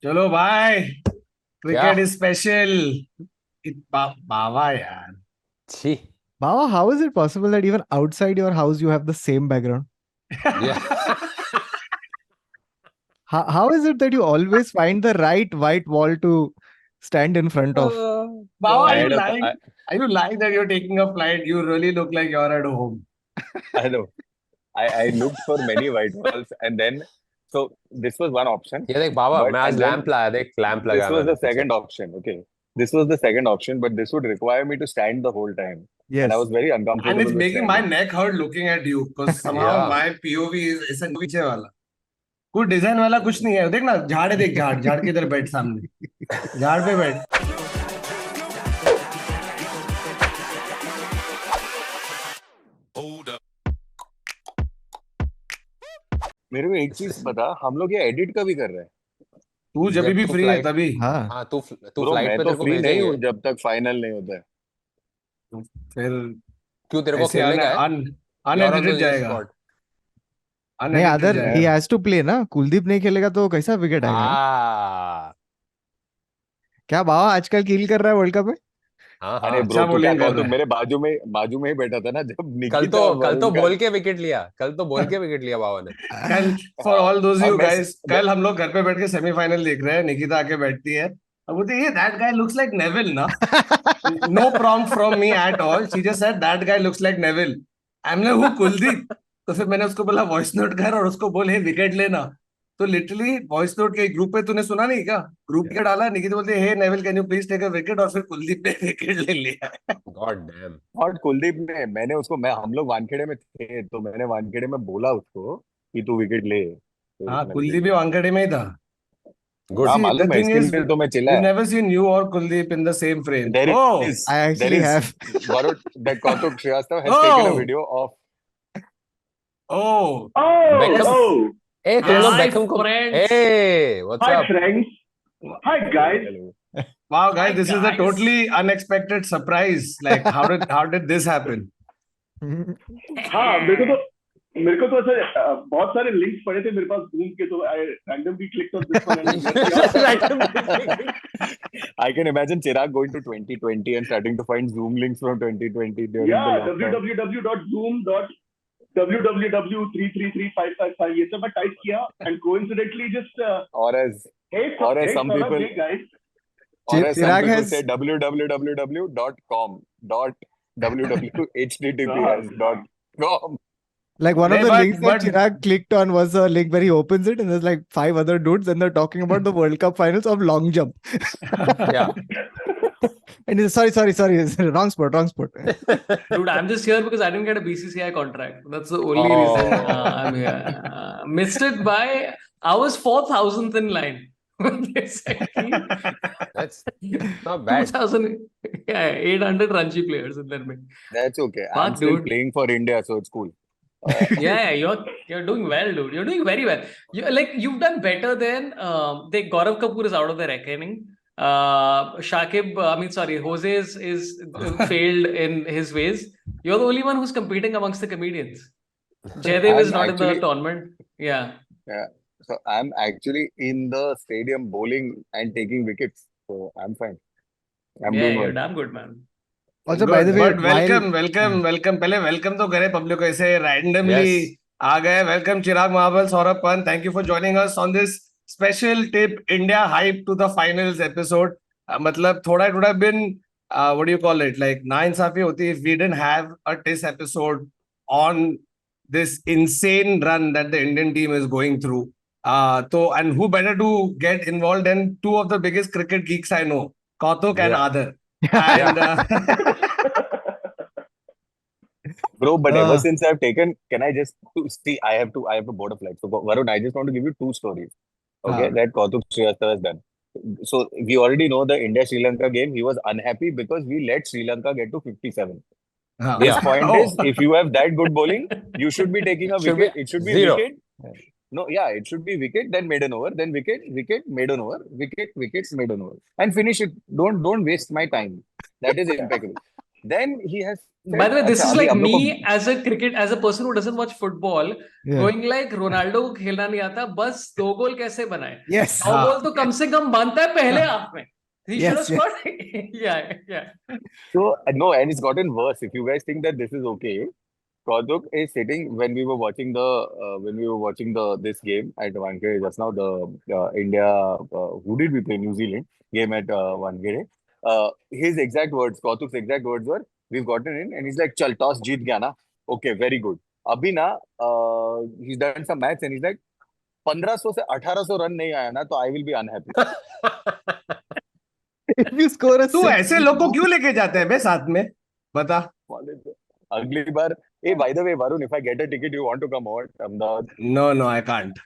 चलो भाई, क्या? Cricket is special. बाबा यार। छी। Baba, how is it possible that even outside your house you have the same background? Yeah. How is it that you always find the right white wall to stand in front of? Baba, I are you had a, lying? I, Are you lying that you're taking a flight? You really look like you're at home. I know. I looked for many white walls, and then so this was one option, ये देख बाबा, but मैं आज and then lamp लाया, देख lamp this लगाया was मैंने the पीछे. second option. Okay, this was the second option, but this would require me to stand the whole time, and I Yes. was very And it's uncomfortable with making my standing. neck hurt looking at you because somehow Yeah. my POV is ऐसा नीचे वाला। कोई design वाला कुछ नहीं है। देख ना, झाड़ है, देख झाड़, झाड़ के इधर बैठ सामने, झाड़ पे बैठ। मेरे को एक चीज बता, हम लोग ये एडिट कभी कर रहे हैं? तू जब जब भी तू फ्री है फ्लाइट, तभी। हाँ. हाँ तू ब्रो, फ्लाइट मैं पे, तो तेरे को फ्री नहीं भेजेंगे. हूँ जब तक फाइनल नहीं होता है। फिर क्यों, तेरे को ऐसे खेलने का है? You're on अनएडिटेड the जाएगा, spot. नहीं अनएडिटेड आदर, he जाएगा। has to play ना. कुलदीप नहीं खेलेगा तो कैसा विकेट आएगा यार? हाँ क्या बाबा आजकल किल कर रहा है वर्ल्ड कप में? हाँ अरे हाँ. ब्रो, अच्छा तू क्या बॉलिंग कर कौतुक रहा है। मेरे बाजू में ही बैठा था ना जब कल निकिता तो और कल वरुण तो का। बोल के विकेट लिया, कल तो बोल के विकेट लिया बाबा ने. कल, फॉर हाँ, ऑल दोज और यू मैं गाइस, कल हम लोग घर पे बैठ के सेमीफाइनल देख रहे हैं। निकिता आके बैठती है और बोलती है, ये that guy looks like Neville ना। No prompt from me at all, she just said that guy looks like Neville. I am like, who, Kuldeep? तो फिर मैंने उसको बोला वॉइस नोट कर और उसको बोल, हे विकेट लेना। तो लिटरली वॉइस नोट के ग्रुप पे तूने सुना नहीं क्या? ग्रुप के डाला, निकिता बोलती है, hey Neville can you please take a wicket, और फिर कुलदीप ने विकेट ले लिया। God damn. और कुलदीप ने, मैंने उसको, मैं हम लोग वानखेड़े में थे तो मैंने वानखेड़े में बोला उसको कि तू विकेट ले, तो हाँ, उसने विकेट कुलदीप भी लिया। वानखेड़े में ही था। गुड. हाँ See, the मालूम है, thing इसके is, लिए तो मैं चिल्ला we've है। never seen you or Kuldeep in the same frame. There Oh, is I there actually is have. Varun, that Kautuk has taken a oh, video of oh, Oh, Beckham. oh, ए तुम लोग hi Beckham को. friends. ए what's Hi up? friends. Hi hello guys. hello wow, Hi guys, this is a guys. totally unexpected surprise. Like, how did this happen? हाँ मेरे को तो ऐसे बहुत सारे लिंक्स पड़े थे मेरे पास Zoom के, तो I randomly clicked on this one and Randomly. I can imagine Chirag going to 2020 and starting to find Zoom links from 2020 during the yeah, lockdown. www.zoom.www.3333555 ये सब मैं टाइप किया and coincidentally just or as hey or as hey some Saurabh, people hey guys. or as some Chirag people has say www.com dot हाँ, www.https.com. like one of नहीं, the but links that Chirag clicked on was a link where he opens it and there's like 5 other dudes and they're talking about the World Cup finals of long jump. Yeah. And he's sorry, wrong spot. Dude, I'm just here because I didn't get a BCCI contract. That's the only Oh. reason I'm here. Missed it by, I was 4,000th in line. They said That's not bad. 2,000, yeah, 800 Ranji players in that mix. That's okay. I'm Fuck, still dude. playing for India, so it's cool. Yeah, you're doing well, dude. You're doing very well. You've done better than the Gaurav Kapoor is out of the reckoning. Jose is failed in his ways. You're the only one who's competing amongst the comedians. Jaydev is I'm not in the actually tournament. Yeah. so I'm actually in the stadium bowling and taking wickets, so I'm fine. I'm Yeah, doing you're well. damn good, man. Also, by the Good, way, but while welcome. पहले welcome तो करे public को, ऐसे randomly Yes. आ गए। Welcome Chirag Mahabal, Saurabh Pant. Thank you for joining us on this special tip India hype to the finals episode. मतलब थोड़ा, it would have been what do you call it? Like नाइंसाफी होती if we didn't have a test episode on this insane run that the Indian team is going through. So, and who better to get involved than two of the biggest cricket geeks I know, Kautuk and Yeah. Aadar. And Bro, but ever uh, since I've taken, can I just see? I have to board a flight. So Varun, I just want to give you two stories. Okay, that Kautuk Srivastava has done. So we already know the India Sri Lanka game. He was unhappy because we let Sri Lanka get to 57. His Yeah. point oh, is, if you have that good bowling, you should be taking a Should be wicket. It should be zero. wicket. No, yeah, it should be wicket, then maiden over, then wicket, wicket, maiden over, wicket, wickets, maiden over, and finish it. Don't waste my time. That is impeccable. then he has By the way, this अच्छा, is अभी like हम लोग को me as a person who doesn't watch football, Yeah. going like Ronaldo को खेलना नहीं आता, बस 2 गोल कैसे बनाए? Yes. 9 गोल तो कम से कम बनता है पहले हाँ. हाफ में. He should have Yes, yes. scored. Yeah. So no, and it's gotten worse. If you guys think that this is okay, Kautuk is sitting when we were watching the this game at Wankhede just now, the India who did we play? New Zealand game at Wankhede. His exact words, Kautuk's exact words were, "We've gotten in," and he's like, "Chal, toss jeet gaya na? Okay, very good." Abhi na, he's done some maths and he's like, 1500 से 1800 run नहीं आया ना तो I will be unhappy. If you score a तू 6, ऐसे लोग को क्यों लेके जाते हैं बे साथ में? बता. अगली बार, hey, by the way, Varun, if I get a ticket, you want to come over? No, I can't.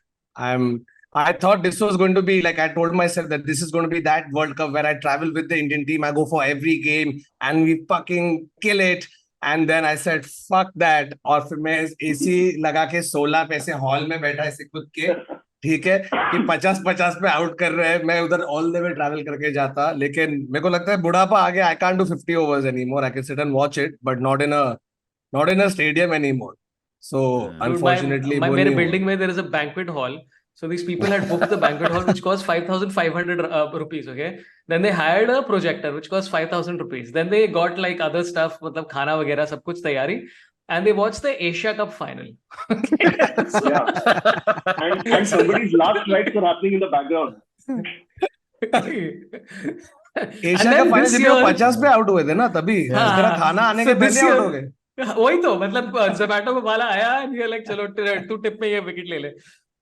I thought this was going to be like, I told myself that this is going to be that World Cup where I travel with the Indian team. I go for every game and we fucking kill it. And then I said, fuck that. और फिर मैं AC लगा के 16 पे ऐसे hall में बैठा ऐसे कूद के, ठीक है कि 50-50 पे आउट कर रहे हैं, मैं उधर ऑल द वे ट्रैवल करके जाता. लेकिन मेरे को लगता है बुढ़ापा आ गया. I can't do 50 overs anymore. I can sit and watch it, but not in a stadium anymore. So Dude, unfortunately, वो मेरे नहीं हुआ. building में there is a banquet hall. So these people had booked the banquet hall, which cost 5,500 rupees. Okay, then they hired a projector, which cost 5,000 rupees. Then they got like other stuff, मतलब खाना वगैरह सब कुछ तैयारी, and they watched the Asia Cup final. So, Yeah. And somebody's last rites were happening in the background. Asia का final जब वो 50 पे आउट हुए थे ना तभी तेरा खाना आने के पहले आउट हो गए. वही तो मतलब जोमेटो को वाला आया and you're like चलो तू टिप में ये विकेट ले ले.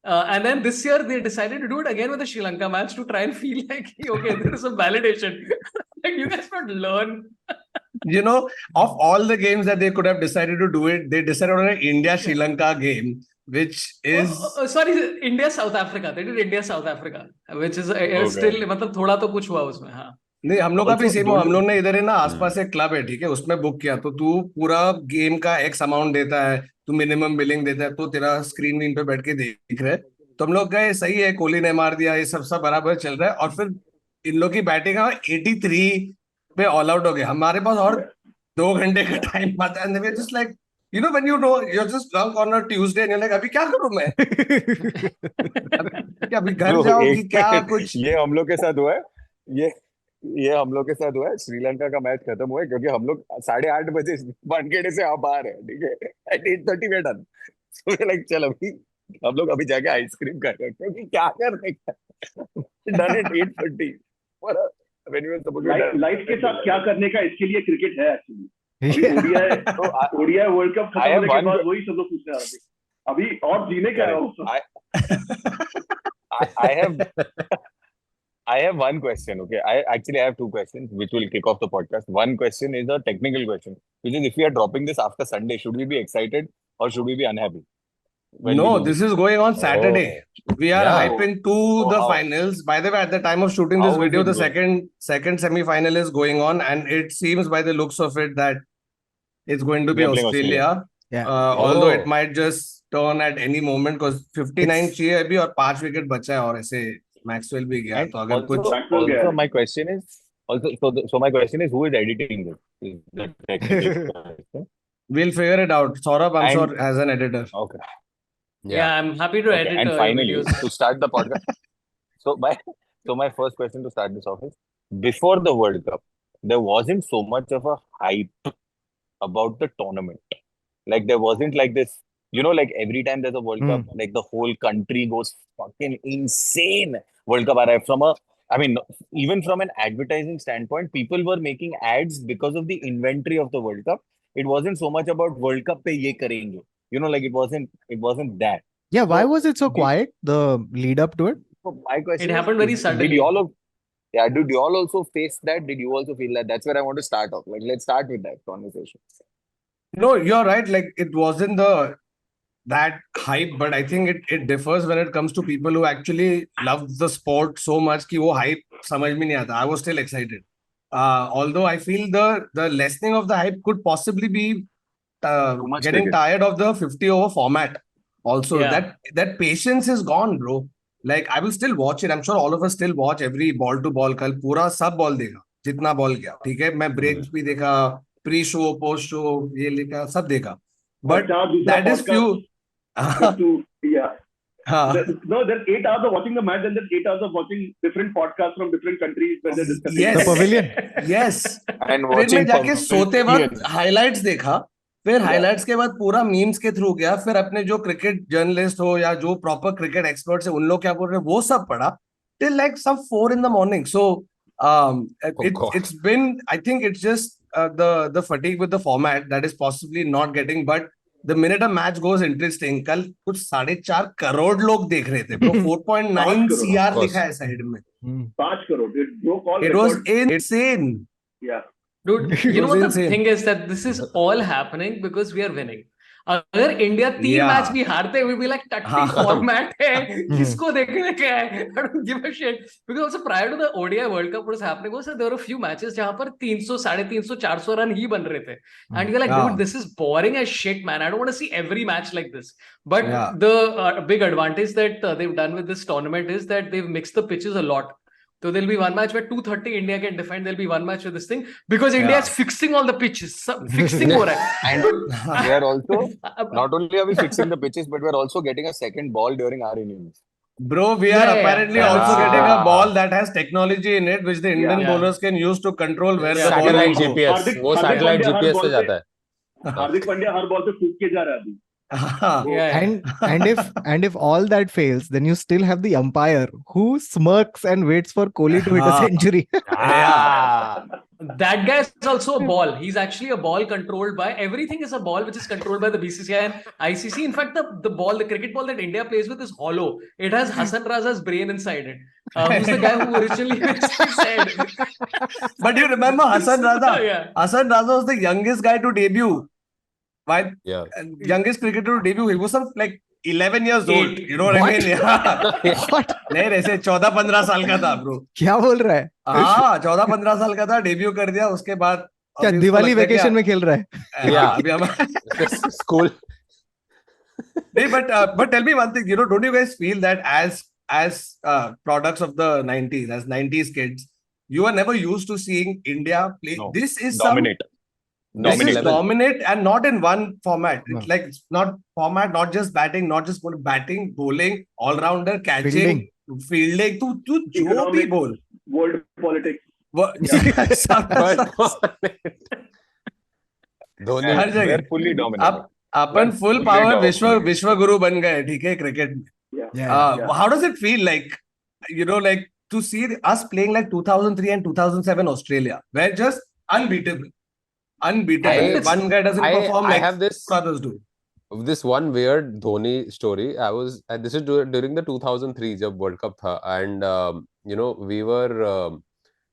And then this year they decided to do it again with the Sri Lanka match to try and feel like okay, there is some validation. Like you guys not learn. You know, of all the games that they could have decided to do it, they decided on an India-Sri Lanka game, which is sorry, India South Africa. They did India South Africa, which is still मतलब थोड़ा तो कुछ हुआ उसमें. हाँ नहीं, हम लोग का भी Also, सेम. हम लोग ने इधर है ना आसपास एक क्लब है, ठीक है, उसमें बुक किया तो तू पूरा गेम का एक्स अमाउंट देता है, तू मिनिमम बिलिंग देता है, तो तेरा स्क्रीन पे बैठ के देख रहे. तो हम लोग गए, सही है, कोहली ने मार दिया, ये सब बराबर चल रहा है. और फिर इन लोग की बैटिंग 83 पे ऑल आउट हो गए. हमारे पास और 2 घंटे का टाइम आता है. And just like, you know, when you know you're just drunk on a Tuesday and you're like, अभी क्या करूं मैं? अभी घर जाओ कि क्या कुछ. ये हम लोग के साथ हुआ है. ये हम लोग के साथ हुआ है. श्रीलंका का मैच खत्म हुआ है क्योंकि हम लोग 8:30 बजे वानखेड़े से आप बाहर है, ठीक है, at 8:30 we're done. So we're like, चल अभी हम लोग अभी जाके आइसक्रीम खा रहे हैं क्योंकि क्या कर रहे हैं. Done at 8:30. When you were supposed to be done. Life के साथ क्या करने का, इसके लिए क्रिकेट है एक्चुअली. ओडीआई वर्ल्ड कप खत्म होने के बाद वही सब लोग पूछने आ रहे थे अभी और जीने क्या है. I have one question, okay? I actually have two questions which will kick off the podcast. One question is a technical question, which is if we are dropping this after Sunday, should we be excited or should we be unhappy? No, this is going on Saturday. We are hyping to the how? finals. By the way, at the time of shooting this How is video, it the second semi-final is going on, and it seems by the looks of it that it's going to be We are playing Australia. Yeah. Although it might just turn at any moment because 59 चाहिए अभी और 5 wicket बचा है और ऐसे Maxwell भी गया. And तो अगर कुछ also my question is so my question is, who is editing this? Is the technical question? we'll figure it out. Saurabh, I'm And- sure, has an editor. Okay. Yeah, I'm happy to edit And finally, videos. to start the podcast, so my first question to start this off is, before the World Cup, there wasn't so much of a hype about the tournament. Like there wasn't like this, you know, like every time there's a World Cup, like the whole country goes fucking insane. World Cup aa raha hai. I mean, even from an advertising standpoint, people were making ads because of the inventory of the World Cup. It wasn't so much about World Cup pe ye karenge. You know, like it wasn't that. Yeah, why was it so quiet, the lead up to it? So my question It is, happened very suddenly. Did you all also face that? Did you also feel that? That's where I want to start off. Like, let's start with that conversation. No, you're right. Like it wasn't that hype, but I think it differs when it comes to people who actually love the sport so much कि वो hype समझ में नहीं आता. I was still excited. Although I feel the lessening of the hype could possibly be much getting cricket. tired of the 50 over format. Also, Yeah. that patience is gone, bro. Like I will still watch it. I'm sure all of us still watch every ball to ball. कल पूरा सब ball देखा जितना ball गया, ठीक है. मैं breaks भी देखा, pre-show, post-show, ये लिखा, सब देखा. But अच्छा, दूसरा that is few. podcast to, yeah. हाँ. No, there's 8 hours of watching the match, and there's 8 hours of watching different podcasts from different countries where they're discussing. Yes. The pavilion. Yes. And फिर मैं watching जाके सोते वक्त pavilion. highlights देखा. फिर highlights के बाद पूरा मीम्स के थ्रू गया. फिर अपने जो क्रिकेट जर्नलिस्ट हो या जो प्रॉपर क्रिकेट एक्सपर्ट्स है, उन लोग क्या बोल रहे हैं, वो सब पढ़ा till like some 4 in the morning. So God. it's been, I think it's just the fatigue with the format that is possibly not getting. But the minute a match goes interesting, कल कुछ 4.5 करोड़ लोग देख रहे थे. Bro, 4.9 CR लिखा है side में. 5 crore. It broke all It was records. insane. Yeah. Dude, It you know was what insane. the thing is that this is all happening because we are winning. अगर India 3 Yeah. Match भी हारते we be like टट्टी हाँ. Format है, किसको देखने का है? I don't give a shit. Because also prior to the ODI World Cup what was happening was that there were a few matches जहाँ पर 300, 350, 400 रन ही बन रहे थे. And you're like, Yeah. dude, this is boring as shit, man. I don't want to see every match like this. But Yeah. the big advantage that they've done with this tournament is that they've mixed the pitches a lot. So there'll be one match where 230 India can defend. There'll be one match with this thing because India Yeah. is fixing all the pitches. Fixing हो रहा है. And we are also, not only are we fixing the pitches, but we're also getting a second ball during our innings. Bro, we are Yeah, yeah, apparently yeah. also Ah. getting a ball that has technology in it, which the Indian Yeah. bowlers can use to control where the ball Satellite will go. GPS. वो हार्दिक satellite Pandya हर GPS ball से पे- जाता है. हार्दिक पांड्या हर ball पे फूक के जा रहा है अभी. हाँ. Yeah. And if all that fails, then you still have the umpire who smirks and waits for Kohli to hit a Ah. century. Ah. That guy is also a ball. He's actually a ball controlled by everything is a ball which is controlled by the BCCI and ICC. In fact, the ball, the cricket ball that India plays with is hollow. It has Hassan Raza's brain inside it. Who's the guy who originally said? But you remember Hassan Raza? Yeah. Hassan Raza was the youngest guy to debut. Why? Yeah. Youngest cricketer to debut. He was some like 11 years old. 8. You know what I mean? Yeah. What? नहीं ऐसे 14-15 साल का था bro. क्या बोल रहा है? हाँ 14-15 साल का था, डेब्यू कर दिया. उसके बाद क्या अभी उसको दिवाली लगता है वेकेशन कि- में खेल रहा है? हाँ, Yeah. अभी हम School. नहीं, but tell me one thing, don't you guys feel that as products of the 90s, as 90s kids, you are never used to seeing India play? No. This is Dominate. This is Dominate. dominate and not in one format. No. It's like it's not format, not just batting, not just batting, bowling, all rounder, catching, fielding. तू जो भी Economics. बोल. World politics. वो- धोनी. हर जगह. We're fully dominant. अपन full Fully power dominant. विश्व गुरु बन गए, ठीक है, cricket में. Yeah. Yeah. How does it feel like, like to see us playing like 2003 and 2007 Australia, where just unbeatable. I- One guy doesn't perform I like have this others do. this one weird Dhoni story. And this is during the 2003 जब World Cup था, and we were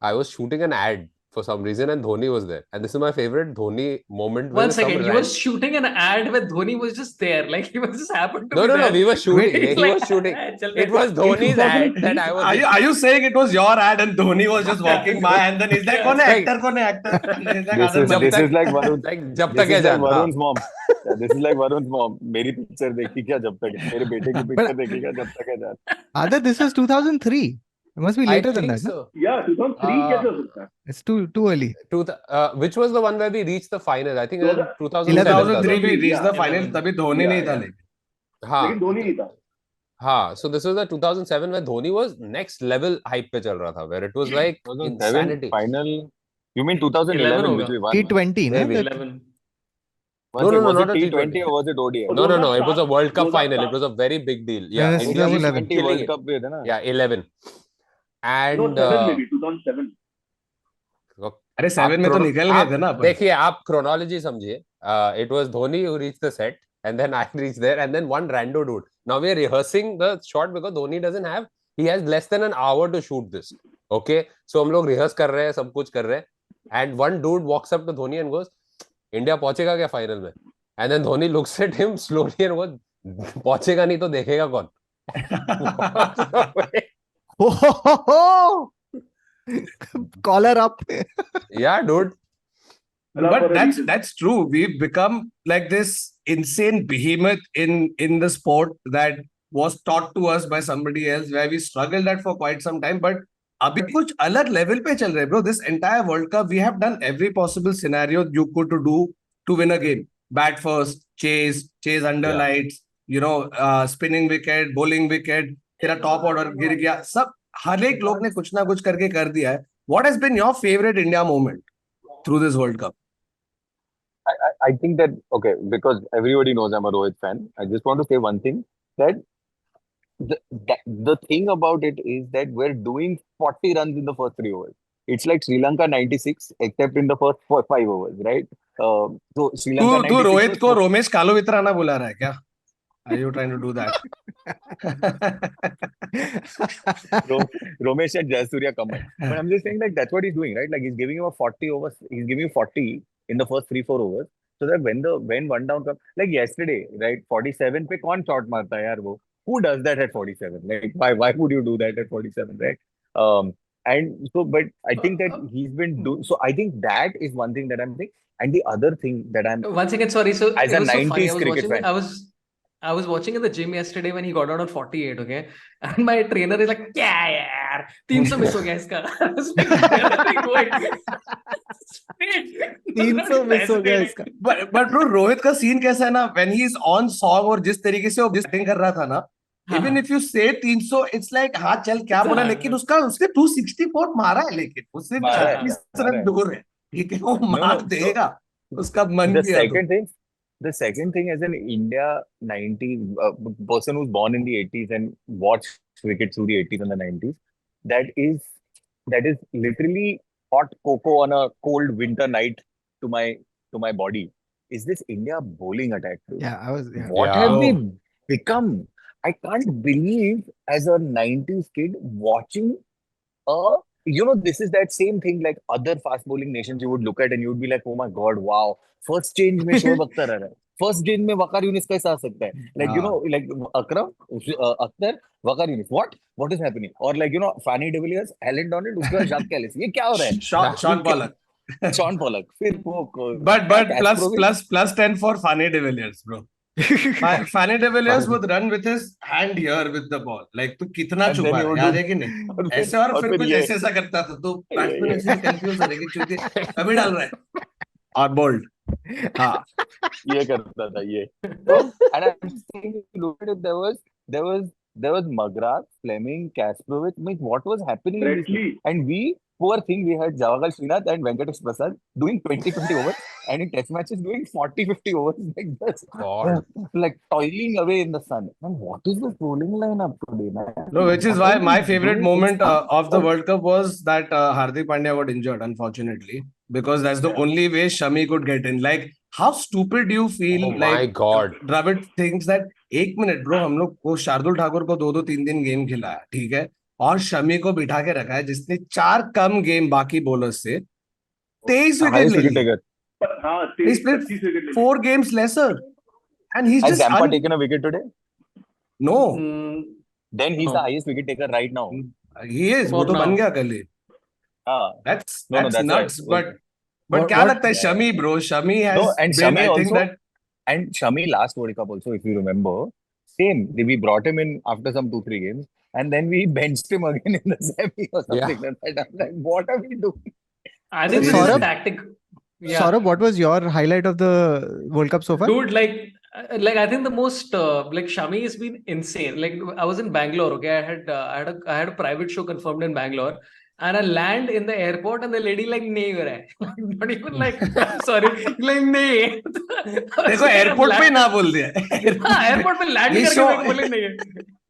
I was shooting an ad for some reason and Dhoni was there, and this is my favorite Dhoni moment. One when some second, you ran- were shooting an ad where Dhoni was just there, like he was just happened to No, be no, there. we were shooting. He's He like, was shooting. "चल It was Dhoni's ad that I was. Are you saying it was your ad and Dhoni was just walking by and then he's like, "कौन है Like- actor? कौन है actor?" And he's like, This "Aadar is Malik." this is like Varun. like जब This तक है is like जान. हाँ. Varun's mom. Yeah, this is like Varun's mom. मेरी पिक्चर देखी क्या जब तक है? मेरे बेटे की पिक्चर देखी क्या जब तक है जान? Aadar, this was 2003. It must be I later than think that. No? so. Yeah, 2003 कैसे हो सकता है? It's too early. Which was the one where we reached the final? I think it was 2007. 2003 we reached the Yeah, final. तभी Dhoni Yeah, नहीं था yeah. लेकिन. हाँ. लेकिन धोनी नहीं था. हाँ, so this was the 2007 where Dhoni was next level hype पे चल रहा था, where it was like 2007 insanity. final. You mean 2011 11 which we won? T20, no? Maybe. That- 11. Was No, it, was not it a T20 T20 or was it ODI? No, it was a World Cup 2007. final. It was a very big deal. Yeah, Yes, India was 2011. T20 killing World it. Cup में थे ना? Yeah, 11. And No, 7 maybe, 2007. अरे 7 में तो निकल गए थे ना अपन. देखिए आप chronology समझिए. It was Dhoni who reached the set, and then I reached there, and then one rando dude. Now we are rehearsing the shot because Dhoni doesn't have. He has less than an hour to shoot this. Okay, so हम लोग rehearse कर रहे हैं, सब कुछ कर रहे हैं, and one dude walks up to Dhoni and goes, "India पहुंचेगा क्या final में?" And then Dhoni looks at him slowly and goes, "पहुंचेगा नहीं तो देखेगा कौन?" Oh, collar up. Yeah, dude. But that's true. We've become like this insane behemoth in the sport that was taught to us by somebody else, where we struggled at for quite some time. But अभी कुछ अलग level पे चल रहे हैं, bro. This entire World Cup, we have done every possible scenario you could to do to win a game. Bat first, chase under Yeah. lights, spinning wicket, bowling wicket, तेरा top order गिर गया, सब हर एक लोग ने कुछ ना कुछ करके कर दिया है. What has been your favorite India moment through this World Cup? I think that, okay, because everybody knows I'm a Rohit fan. I just want to say one thing, that the thing about it is that we're doing 40 runs in the first 3 overs. It's like Sri Lanka 96, except in the first 5 overs, right? So Sri Lanka तू 96 Rohit was को रोमेश कालोवित्राना बुला रहा है क्या? Are you trying to do that? Romesh and Jayasurya come in. But I'm just saying, like, that's what he's doing, right? Like, he's giving you a 40 overs. He's giving you 40 in the first 3-4 overs. So that when one down comes, like yesterday, right? 47 पे कौन shot मारता है यार वो? Who does that at 47? Like, why would you do that at 47, right? And so, but I think that he's been doing. So I think that is one thing that I'm thinking. And the other thing that I'm, 1 second, sorry. So as it a was so funny. 90s cricket fan. I was watching in the gym yesterday when he got out on 48, okay? And my trainer is like, क्या यार 300 miss हो गया इसका. I was like, where are they going? 300 miss हो गया इसका. But bro, Rohit का scene कैसा है ना, when he is on song और जिस तरीके से वो बैटिंग कर रहा था ना, even if you say 300, it's like हाँ चल क्या बोला, लेकिन उसने 264 मारा है, लेकिन उससे 36 रन दूर है, ठीक है, वो मार देगा, उसका मन किया तो. The second thing, as an India 90 person who's born in the 80s and watched cricket through the 80s and the 90s, that is literally hot cocoa on a cold winter night to my body. Is this India bowling attack? Yeah, What have we become? I can't believe, as a 90s kid watching this is that same thing, like other fast bowling nations you would look at and you would be like, oh my god, wow, first change में शोएब अख्तर आ रहा है, first change में वकार यूनिस कैसे आ सकता है, like like Akram Akhtar Waqar Younis, what is happening, or like Fanny de Villiers, Alan Donald, उसके बाद Jack Kallis, ये क्या हो रहा है, Sean Pollock, फिर वो but plus 10 for Fanny de Villiers, bro. Fanny de Villiers would run with his hand here with the ball. Like तू कितना छुपा है, याद है कि नहीं? ऐसे और फिर कुछ ऐसा करता था, तो बैट्समैन ऐसे कंफ्यूज हो रहे कि चूंकि अभी डाल रहा है और बोल्ड. हाँ, ये करता था ये. And I'm saying, look at it, there was McGrath, Fleming, Kasparov. Like, what was happening in this? And we, poor thing, we had Javagal Srinath and Venkatesh Prasad doing 20-20 overs, and in test matches doing 40-50 overs like this. Like toiling away in the sun. And what is this bowling lineup today, man? No, which is why my favorite moment of the World Cup was that Hardik Pandya got injured, unfortunately, because that's the only way Shami could get in. Like, how stupid do you feel? Oh my God. Dravid thinks that, एक minute bro, हम लोग को शार्दुल ठाकुर को 2-3 दिन game खिलाया, ठीक है, और शमी को बिठा के रखा है, जिसने 4 कम गेम बाकी बॉलर्स से 23 विकेट ले लिए. He's played 4 games lesser, and he's Has just Zampa taken a wicket today? No. Then he's the highest wicket taker right now. He is. वो तो बन गया कल ही. That's nuts. Right. But क्या लगता है Shami, bro? Shami has and been, Shami I think also, that. And Shami last World Cup also, if you remember, same. We brought him in after some 2-3 games, and then we benched him again in the semi or something like that. I'm like, what are we doing? I think this is a tactic. Yeah. Saurabh, what was your highlight of the World Cup so far? Dude, like I think the most like Shami has been insane. Like, I was in Bangalore, okay? I had a private show confirmed in Bangalore, and I land in the airport and the lady like nahi ho raha hai. Not even like I'm sorry, like nahi. देखो airport पे ना बोल दिया. हाँ, airport पे land करके मेरे को बोले नहीं है.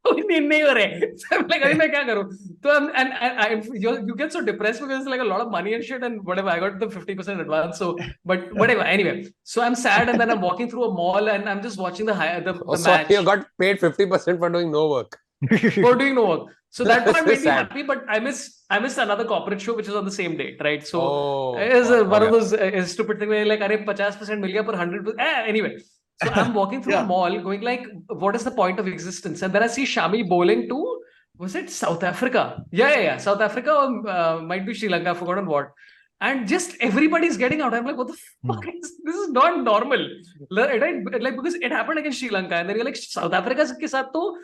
नहीं हो रहे. So I'm like, अभी मैं क्या करूँ? तो and you get so depressed because it's like a lot of money and shit and whatever. I got the 50% advance, so but whatever. Anyway, so I'm sad, and then I'm walking through a mall and I'm just watching the match. You got paid 50% for doing no work. For doing no work. So that part made me happy, but I missed another corporate show which is on the same date, right? So it's one of those stupid things where you're like, अरे 50% मिल गया पर 100%. Anyway. So I'm walking through a mall going like, what is the point of existence? And then I see Shami bowling to, was it South Africa? Yeah. South Africa or might be Sri Lanka, I've forgotten what. and just everybody's getting out. I'm like, what the fuck is this? Is not normal. Like because it happened against Sri Lanka, and then you're like, South Africa के साथ तो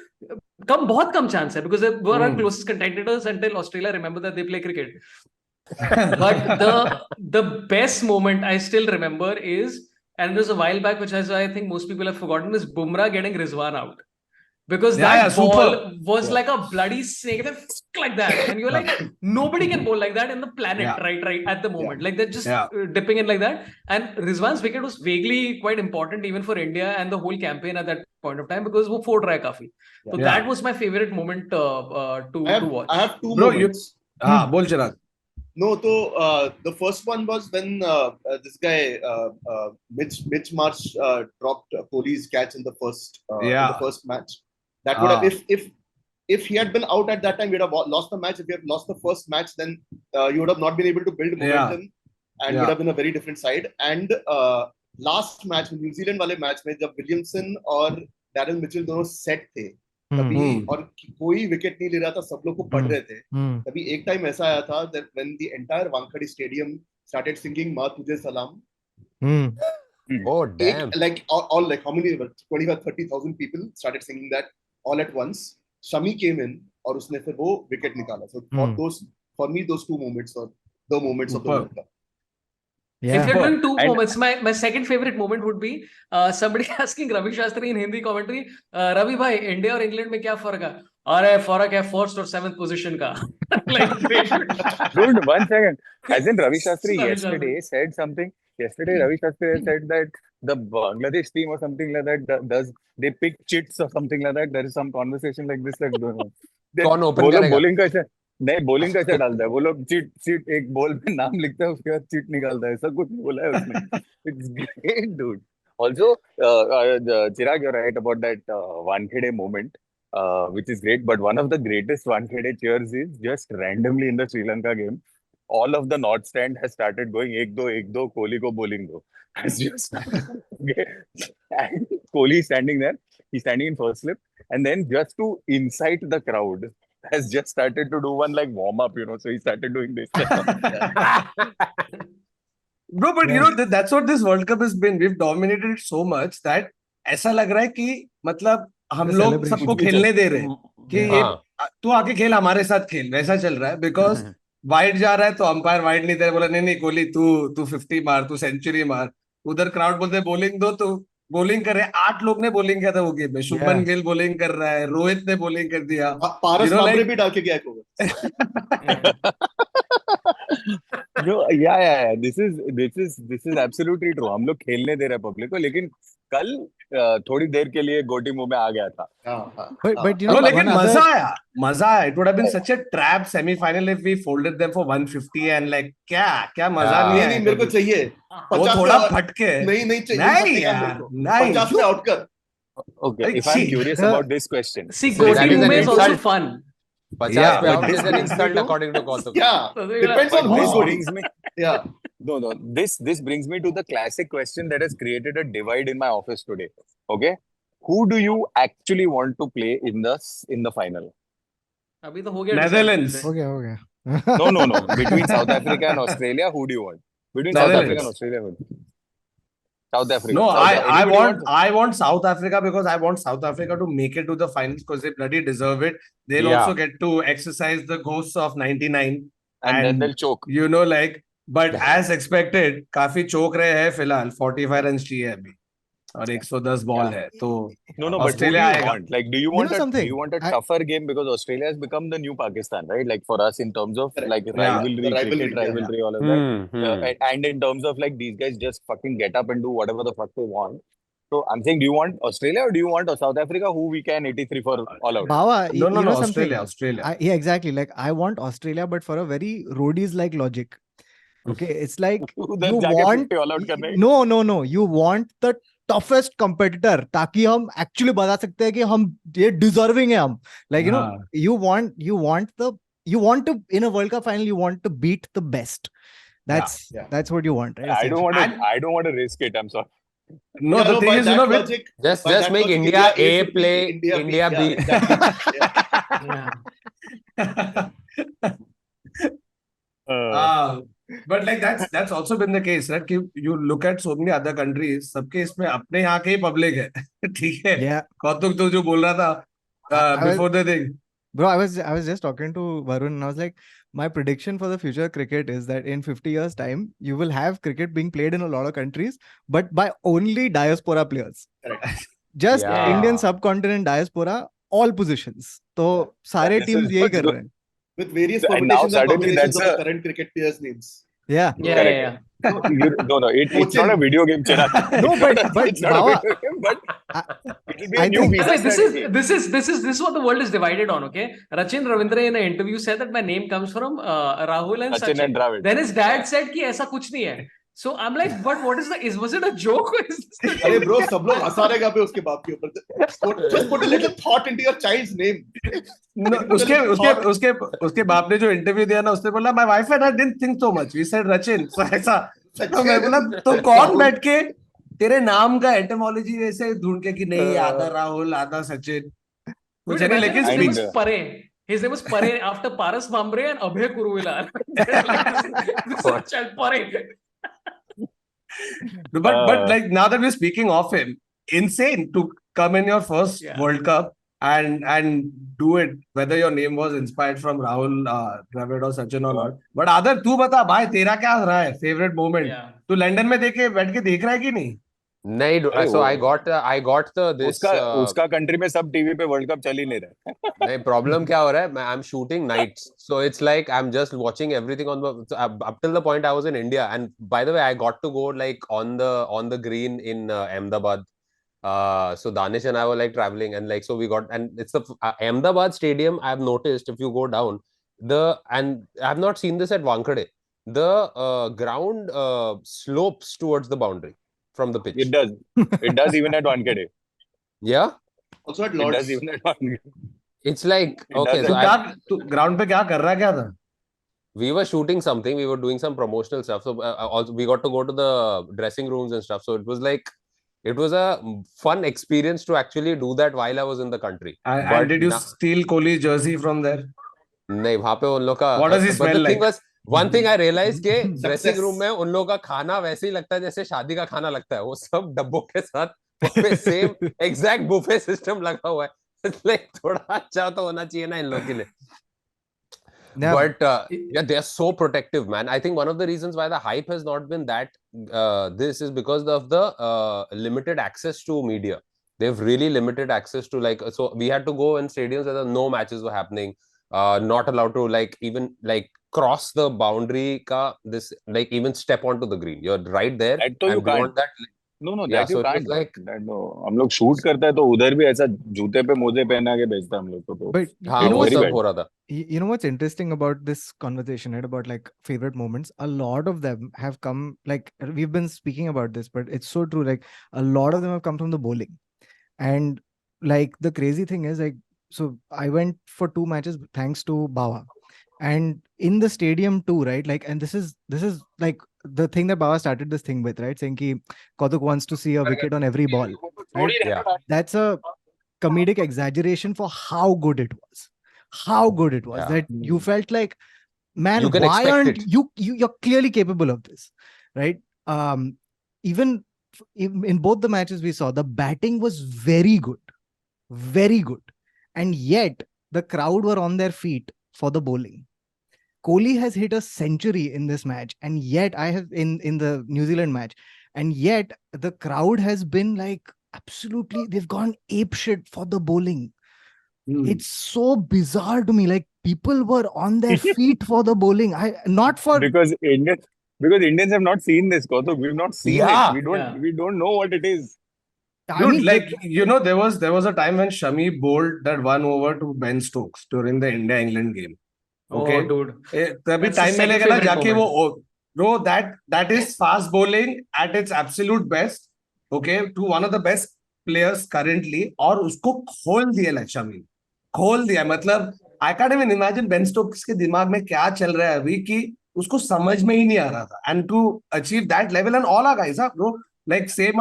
बहुत कम chance है, because they were our closest contenders until Australia remember that they play cricket. But the best moment I still remember is, and it was a while back, which I think most people have forgotten, is Bumrah getting Rizwan out. Because that ball was like a bloody snake, like that, and you're like, nobody can bowl like that in the planet, right at the moment. Like they're just dipping in like that. And Rizwan's wicket was vaguely quite important even for India and the whole campaign at that point of time, because वो फोड़ रहा है काफी. So that was my favorite moment to watch. I have two moments. बोल Chirag. No, so the first one was when this guy Mitch Marsh dropped Kohli's catch in the first match. That would have, if he had been out at that time, we'd have lost the match. If we had lost the first match, then you would have not been able to build momentum, and would have been a very different side. And last match, New Zealand वाले match में जब Williamson और Darren Mitchell दोनों set थे, तभी और कोई wicket नहीं ले रहा था, सब लोग को पढ़ रहे थे. तभी एक टाइम ऐसा आया था that when the entire Wankhede Stadium started singing "माँ तुझे सलाम." Oh damn! Like all like how many 25-30,000 people started singing that all at once. Shami came in और उसने फिर वो विकेट निकाला. So for me those two moments are the moments of the World Cup. If you're doing two moments, my second favorite moment would be somebody asking Ravi Shastri in Hindi commentary, Ravi bhai, India और England में क्या फर्क है? अरे फर्क है 4th और 7th position का. Dude, 1 second. Hasn't Ravi Shastri yesterday said something? Yesterday, Ravi Shastri said that the Bangladesh team or something like that they pick chits or something like that. There is some conversation like this that's going on. कौन open करेगा? Bowling कैसे डालता है वो लोग? Cheat एक ball में नाम लिखता है, उसके बाद चीट निकालता है. ऐसा कुछ बोला है उसने. It's great, dude. Also, Chirag, you're right about that Wankhede moment, which is great. But one of the greatest Wankhede cheers is just randomly in the Sri Lanka game. All of the North Stand has started going ek do, Kohli ko bowling do. Has just okay. And Kohli is standing there. He's standing in first slip, and then just to incite the crowd, has just started to do one like warm up, So he started doing this. Bro, but that's what this World Cup has been. We've dominated it so much that ऐसा लग रहा है कि मतलब हम लोग सबको खेलने दे रहे हैं कि तू आके खेल, हमारे साथ खेल, वैसा चल रहा है. बिकॉज वाइड जा रहा है तो अंपायर वाइड नहीं दे रहा, बोला नहीं कोहली तू 50 मार, तू सेंचुरी मार. उधर क्राउड बोलते बॉलिंग दो, तो बॉलिंग कर रहे. 8 लोग ने बॉलिंग किया था वो गेम में. शुभमन गिल बॉलिंग कर रहा है, रोहित ने बॉलिंग कर दिया, पारस बाबरे भी डाल के गया को. Yeah. This is absolutely true. हम लोग खेलने दे रहे हैं पब्लिक को, लेकिन कल थोड़ी देर के लिए गोटी मुंह में आ गया था. But लेकिन मजा आया. It would have been such a trap semi-final if we folded them for 150 and like क्या मजा नहीं है. नहीं मेरे को चाहिए. वो थोड़ा फटके. नहीं चाहिए. नहीं 50 से आउट कर. Okay, if I'm curious about this question. See, goatee muh is also fun. 50 पे out is an insult according to Kautuk. Yeah, depends on who's brings me. Yeah. No. This brings me to the classic question that has created a divide in my office today. Okay, who do you actually want to play in the final? अभी तो हो गया. Netherlands. हो गया. No. Between South Africa and Australia, who do you want? Between South Africa and Australia, who? South Africa. No, I want South Africa because I want South Africa to make it to the finals because they bloody deserve it. They'll also get to exercise the ghosts of 99. And then they'll choke. But as expected, काफी choke रहे हैं फिलहाल. 45 runs चाहिए अभी और 110 ball है. तो no, but Australia who do you want? Like, do you want a tougher game, because Australia has become the new Pakistan, right? Like for us in terms of like rivalry, all of that. And in terms of like these guys just fucking get up and do whatever the fuck they want. So I'm saying, do you want Australia or do you want South Africa, who we can 83 for all out? Bava, no, Australia. Yeah, exactly. Like I want Australia, but for a very roadies like logic. Okay, it's like you want no. You want the toughest competitor, ताकि हम actually बता सकते हैं कि हम ये deserving है हम. Like you want to in a World Cup final you want to beat the best. That's what you want. Right? I don't want to risk it. I'm sorry. No, the thing is, just make India A play, India B. But like that's also been the case, right? You look at so many other countries, सबके इसमें अपने यहाँ के ही public है, ठीक है? Yeah. कौतुक तो जो बोल रहा था before the thing. Bro, I was just talking to Varun and I was like, my prediction for the future cricket is that in 50 years time, you will have cricket being played in a lot of countries, but by only diaspora players. Correct. Just Yeah. Indian subcontinent diaspora, all positions. So सारे This teams is यही what's कर good. रहे हैं. With various And now permutations and suddenly combinations that's of the current cricket players' names. Yeah. Yeah. No, it's not a video game, Chirag. No, but It's not a Baba, video game, but it will be I a new think- visa Okay, strategy. this is what the world is divided on. Okay, Rachin Ravindra in an interview said that my name comes from Rahul and Sachin and Sachin. Dravid. Then his dad said कि ऐसा कुछ नहीं है. So I'm like, but what is was it a joke? Or is this अरे bro, सब लोग हंसा रहेगा पे उसके बाप के ऊपर. Just put a little thought into your child's name. No, उसके बाप ने जो इंटरव्यू दिया ना, उसने बोला my wife and I didn't think so much. We said Rachin. So ऐसा. तो मैं बोला तो कौन बैठ के तेरे नाम का एटमोलॉजी ऐसे ढूंढ के कि नहीं आदर राहुल, आदर सचिन. Dude, कुछ नहीं, imagine लेकिन his name was speak. Pare. His name was Pare after Paras Mambre and Abhay Kuruvilal. This is a child Pare. But like now that we're speaking of him, insane to come in your first World Cup and do it, whether your name was inspired from Rahul Dravid or Sachin or not. But Aadar, तू बता भाई तेरा क्या रहा है favorite moment? तू London में बैठ के देख रहा है कि नहीं? नहीं, so I got the this. उसका कंट्री में सब टीवी पे वर्ल्ड कप चल ही नहीं रहा. नहीं, प्रॉब्लम क्या हो रहा है? I'm shooting nights, so it's like I'm just watching everything on the up till the point I was in India. And by the way, I got to go like on the green in Ahmedabad. So Danish and I were like traveling, and like so we got, and it's the Ahmedabad stadium. I've noticed if you go down and I've not seen this at Wankhede. The ground slopes towards the boundary from the pitch. It does even at Wankhede. Yeah. Also at It Lords. does even at Wankhede. It's like okay. does. So तू ground पे क्या कर रहा क्या था? we were shooting something. We were doing some promotional stuff. So also we got to go to the dressing rooms and stuff. So it was like. It was a fun experience to actually do that while I was in the country. And did you steal Kohli's jersey from there? नहीं, वहाँ पे उन लोग का. What does he smell like? Thing was, one thing I realized के dressing room में उन लोग का खाना वैसे ही लगता है जैसे शादी का खाना लगता है. वो सब डब्बों के साथ पे same exact buffet system लगा हुआ है. It's like थोड़ा अच्छा तो होना चाहिए ना इन लोग के लिए. Yeah. But they're so protective, man. I think one of the reasons why the hype has not been that this is because of the limited access to media. They've really limited access to like, so we had to go in stadiums where no matches were happening, not allowed to like even like cross the boundary this like even step onto the green. You're right there. That you can't. That, No, yeah, that you so can't. like, No, हम लोग shoot करते हैं तो उधर भी ऐसा जूते पे मोजे पहना के भेजता हम लोग को तो. But हाँ, you know वो what's सब हो रहा था. You know what's interesting about this conversation, right? About like favorite moments. A lot of them have come, like we've been speaking about this, but it's so true. Like a lot of them have come from the bowling. And like the crazy thing is like, so I went for 2 matches thanks to Bawa. And in the stadium too, right? Like, and this is like the thing that Bawa started this thing with, right? Saying ki Kautuk wants to see a wicket on every ball. Right? Yeah. That's a comedic exaggeration for how good it was. How good it was. Yeah. That you felt like, man, You can why expect aren't it. you're clearly capable of this, right? Even in both the matches we saw, the batting was very good, and yet the crowd were on their feet for the bowling. Kohli has hit a century in this match, and yet I have in the New Zealand match, and yet the crowd has been like absolutely, they've gone apeshit for the bowling. It's so bizarre to me. Like people were on their feet for the bowling. Because Indians have not seen this, Kautuk. We've not seen Yeah. it. We don't know what it is. Dude, there was a time when Shami bowled that one over to Ben Stokes during the India-England game. Okay, Oh, dude. तभी That's the time second मिलेगा ना favorite जाके moment. वो bro, that is fast bowling at its absolute best. Okay, to one of the best players currently, और उसको खोल दिया लक्ष्मी, खोल दिया. मतलब I can't even imagine Ben Stokes के दिमाग में क्या चल रहा है अभी कि उसको समझ में ही नहीं आ रहा था. And to achieve that level and all our guys, bro, like same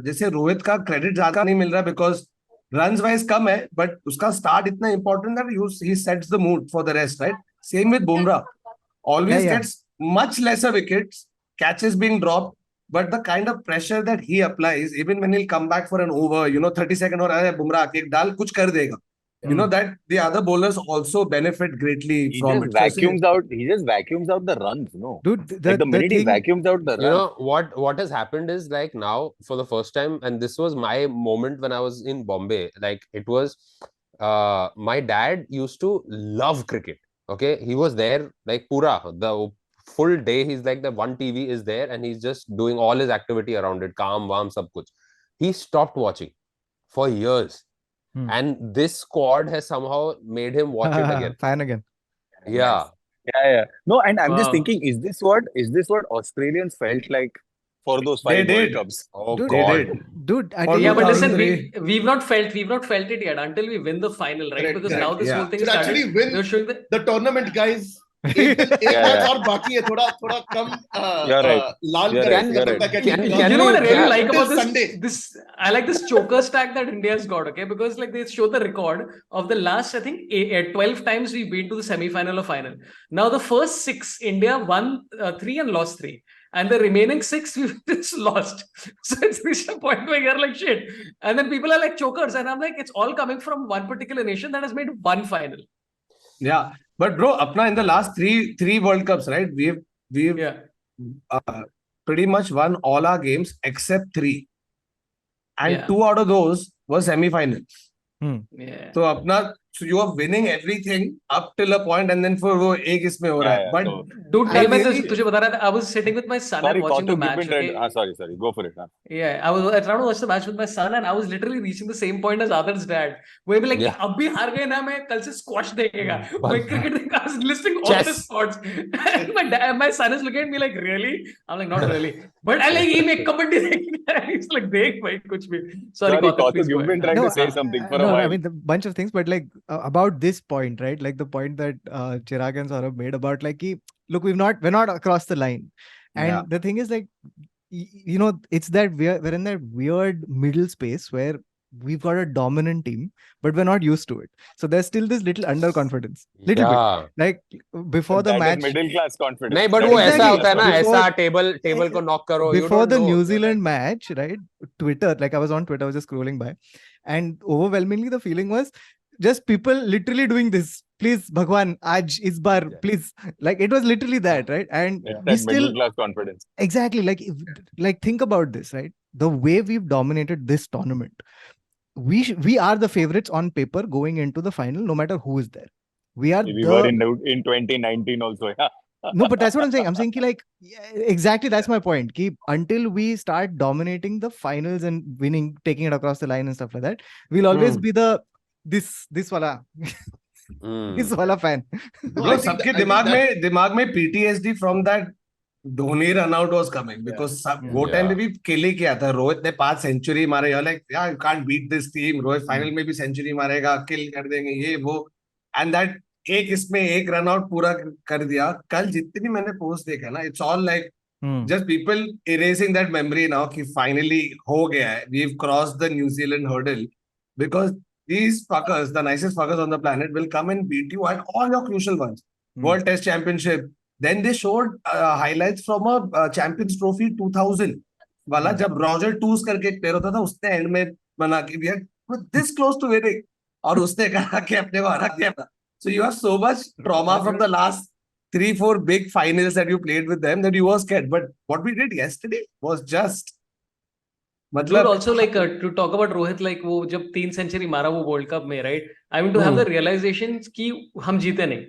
जैसे रोहित का क्रेडिट ज्यादा नहीं मिल रहा because runs wise कम है, but उसका start इतना important that he sets the mood for the rest, right? Same with Bumrah. Always Yeah. gets much lesser wickets, catches being dropped, but the kind of pressure that he applies, even when he'll come back for an over, 30-second or Bumrah ek dal kuch kar dega. You know that the other bowlers also benefit greatly from it. He just vacuums out the runs, no? Dude, the minute he vacuums out the runs. You know what has happened is like now for the first time, and this was my moment when I was in Bombay. Like it was, my dad used to love cricket. Okay, he was there like pura the full day. He's like the one TV is there, and he's just doing all his activity around it, calm, warm, sab kuch. He stopped watching for years. And this squad has somehow made him watch it again. Fan again. Yeah. No, and I'm just thinking, is this what Australians felt like for those 5 World Cups? Oh, Dude, God. Dude, I Yeah, but listen, we've not felt it yet until we win the final, right? Correct, Because now this whole thing should started. actually win They're showing the tournament, guys. एक match और बाकी है, थोड़ा कम लाल करें तब तक at least. You know what I really like about Sunday. this? I like this choker stack that India's got, okay? Because like they show the record of the last, I think, 12 times we've been to the semi-final or final. Now the first 6, India won 3 and lost 3. And the remaining 6 we've just lost. So it's reached a point where you're like, shit. And then people are like chokers. And I'm like, it's all coming from one particular nation that has made one final. Yeah. But bro, Apna, in the last three World Cups, right? We've pretty much won all our games except 3. And 2 out of those were semi-finals. Yeah. So Apna, so you are winning everything up till a point, and then for wo ek isme ho raha hai. But dude, तुझे बता रहा था, I was sitting with my son and watching the match. Okay? Sorry, go for it. Yeah, I was trying to watch the match with my son, and I was literally reaching the same point as Aadar's dad. Where be like, अब भी हार गए ना, मैं कल से squash देखेगा. मैं cricket I was listing all the spots. And my son is looking at me like, really? I'm like, not really. But I like him एक कबड्डी देखेगा. He's like, देख भाई कुछ भी. Sorry, Kautuk, you've been trying to say something for a while. I mean, a bunch of things, but like about this point, right? Like the point that Chirag and Saurabh made about like, look, we're not across the line. And the thing is like, it's that we're in that weird middle space where we've got a dominant team, but we're not used to it. So there's still this little underconfidence. Little bit. Like before the match. Middle class confidence. नहीं, but वो ऐसा होता है ना, ऐसा table को knock करो. Before the New Zealand match, right? Twitter, like I was on Twitter, I was just scrolling by. And overwhelmingly the feeling was just people literally doing this. Please, Bhagwan, Aaj, is bar, please. Like it was literally that, right? And we still middle class confidence. Exactly. Like think about this, right? The way we've dominated this tournament. We are the favorites on paper going into the final, no matter who is there. We were in 2019 also. Yeah. No, but that's what I'm saying. I'm saying exactly that's my point. Until we start dominating the finals and winning, taking it across the line and stuff like that, we'll always be the this wala this wala fan. Bro, सबके दिमाग में PTSD from that Dhoni run out was coming because वो time में भी किले किया था. रोहित ने 5 सेंचुरी मारे. You're like, yeah, you can't beat this team. Rohit final में भी सेंचुरी मारेगा, किल कर देंगे ये वो. And that इसमें एक रन आउट पूरा कर दिया. कल जितनी मैंने पोस्ट देखा ना, it's all like just people erasing that memory now कि finally हो गया है. We've crossed the New Zealand hurdle because these fuckers, the nicest fuckers on the planet, will come and beat you at all your crucial ones. World Test Championship. Then they showed highlights from a Champions Trophy 2000 वाला, जब Roger Toos करके एक player होता था, उसने end में बना के दिया this close to winning, और उसने कहा कि अपने को हरा दिया. So you have so much trauma from the last 3-4 big finals that you played with them that you were scared. But what we did yesterday was just. Dude, also like to talk about Rohit, like वो जब 3 century मारा वो world cup में, right? I mean to have the realization कि हम जीते नहीं.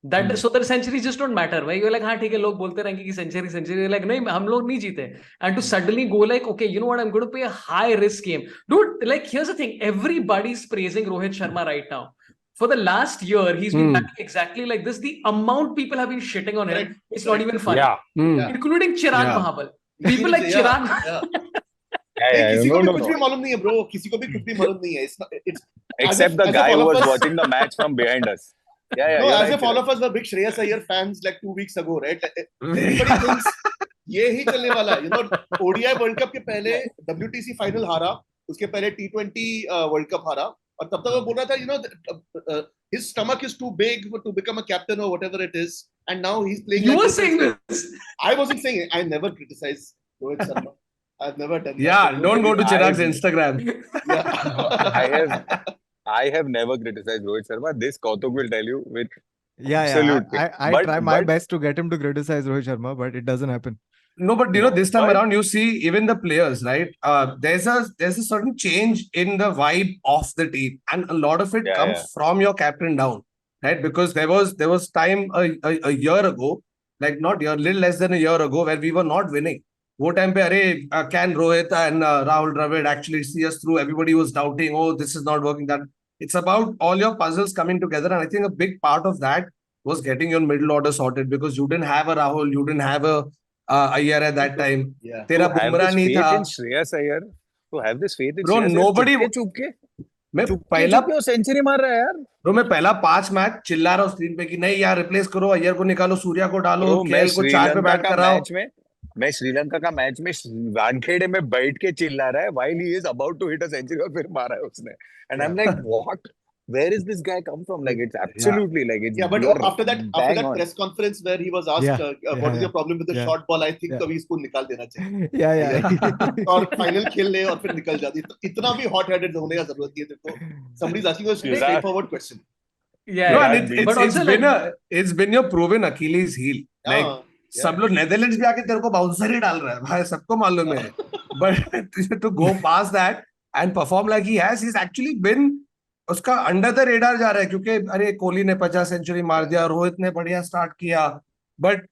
That so the centuries just don't matter, right? You're like, हाँ ठीक है, लोग बोलते रहेंगे कि century, like नहीं, हम लोग नहीं जीते. And to suddenly go like, okay, you know what, I'm going to play a high risk game, dude. Like here's the thing, everybody's praising Rohit Sharma right now. For the last year, he's been batting exactly like this. The amount people have been shitting on him, it's not even funny. Including Chirag Mahabal. People like Chirag. किसी को भी कुछ भी मालूम नहीं है, bro. किसी को भी कुछ भी मालूम नहीं है. It's except the guy who was watching the match from behind us. No, as if all of us were big Shreyas Iyer fans like 2 weeks ago, right? Everybody thinks ये ही चलने वाला. You know, ODI World Cup के पहले WTC final हारा, उसके पहले T20 World Cup हारा. और तब तक वो बोल रहा था, his stomach is too big to become a captain or whatever it is, and now he's playing. You were saying this. I wasn't saying it. I never criticize Rohit Sharma. I've never done that. Yeah, don't go to Chirag's Instagram. I have never criticized Rohit Sharma. This Kautuk will tell you with absolute. I try my best to get him to criticize Rohit Sharma, but it doesn't happen. No, but this time around, you see even the players, right? There's a certain change in the vibe of the team, and a lot of it comes from your captain down, right? Because there was time a year ago, like not a little less than a year ago, where we were not winning. Wo time pe, can Rohit and Rahul Dravid actually see us through? Everybody was doubting, oh, this is not working. That it's about all your puzzles coming together, and I think a big part of that was getting your middle order sorted, because you didn't have a Rahul, you didn't have a Iyer at that time. तेरा बुमराह नहीं था. Shreyas Iyer, to have this faith in Bro, Shreyas nobody. मैं पहला century मार रहा है यार. Bro, मैं पहला 5 मैच चिल्ला रहा हूँ स्क्रीन पे कि नहीं यार, रिप्लेस करो, अय्यर को निकालो, सूर्या को डालो, केएल को 4 पे बैट कराओ. मैं श्रीलंका का मैच में वानखेड़े में बैठ के चिल्ला रहा है while he is about to hit a century और फिर मारा है उसने. And I'm like, what? Where is this guy come from? Like, it's absolutely like it's. Yeah, but after that press conference where he was asked, what is your problem with the short ball? I think कभी इसको निकाल देना चाहिए. Yeah. और final खेल ले और फिर निकल जाती. तो इतना भी hot headed होने का जरूरत नहीं है देखो. Somebody's asking a straightforward question. Yeah, no, and it's been your proven Achilles heel. Like सब लोग नेदरलैंड्स भी आके तेरे को बाउंसर ही डाल रहा है भाई, सबको मालूम है. But to go past that and perform like he has, he's actually been उसका अंडर द रेडार जा रहा है, क्योंकि अरे कोहली ने 50 सेंचुरी मार दिया, रोहित ने बढ़िया स्टार्ट किया, but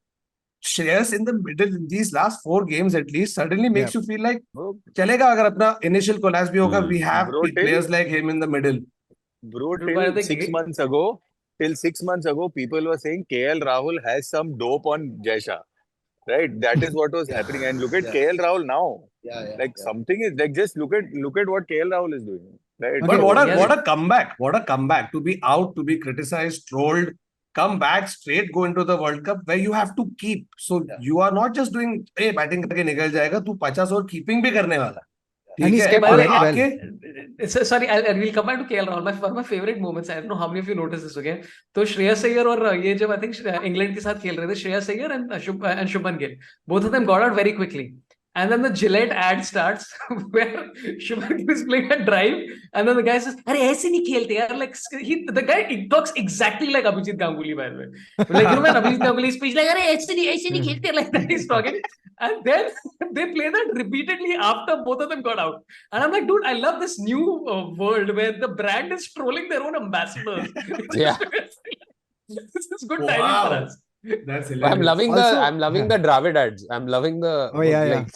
Shreyas in the middle in these last 4 games at least suddenly makes you feel like चलेगा अगर अपना initial collapse भी होगा, we have players like him in the middle. Bro, till 6 months ago, people were saying KL Rahul has some dope on Jaisha. Right, that is what was happening, and look at KL Rahul now. Something is like, just look at what KL Rahul is doing. Right? But what a comeback! What a comeback to be out, to be criticized, trolled, come back straight, go into the World Cup where you have to keep. So you are not just doing, hey, batting करके निकल जाएगा, तू 50 और keeping भी करने वाला. And he's kept very well. Sorry, we'll come back to KL Rahul. One of my favorite moments. I don't know how many of you noticed this. Okay, तो Shreyas Iyer और ये जब I think England के साथ खेल रहे थे, Shreyas Iyer and Shubman Gill, both of them got out very quickly. And then the Gillette ad starts where Shubman Gill is playing a drive, and then the guy says, "अरे ऐसे नहीं खेलते यार." Like the guy talks exactly like Abhijit Ganguly, by the way. Like you know when Abhijit Ganguly speaks like, "अरे ऐसे नहीं खेलते," like that he's talking. And then they play that repeatedly after both of them got out. And I'm like, dude, I love this new world where the brand is trolling their own ambassadors. Yeah. This is good timing for us. That's hilarious. I'm loving the Dravid ads. I'm loving the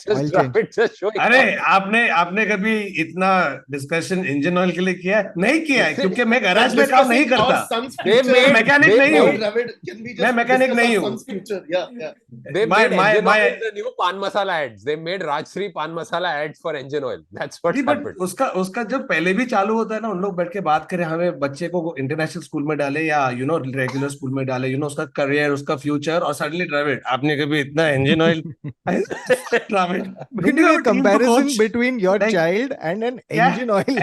just Dravid just showing. अरे आपने कभी इतना discussion engine oil के लिए किया है? नहीं किया है, क्योंकि मैं गैराज में काम नहीं करता. मैं मैकेनिक नहीं हूँ. मैं मैकेनिक नहीं हूँ. They made the new pan masala ads. They made Rajshri pan masala ads for engine oil. That's what happened. उसका जब पहले भी चालू होता है ना, उन लोग बैठ के बात करें, हमें बच्चे को इंटरनेशनल स्कूल में डाले या रेगुलर स्कूल में डाले, उसका करियर, उसका फ्यूचर, और सडनली Dravid. आपने कभी इतना engine oil Dravid? We do a comparison between your child and an engine oil. But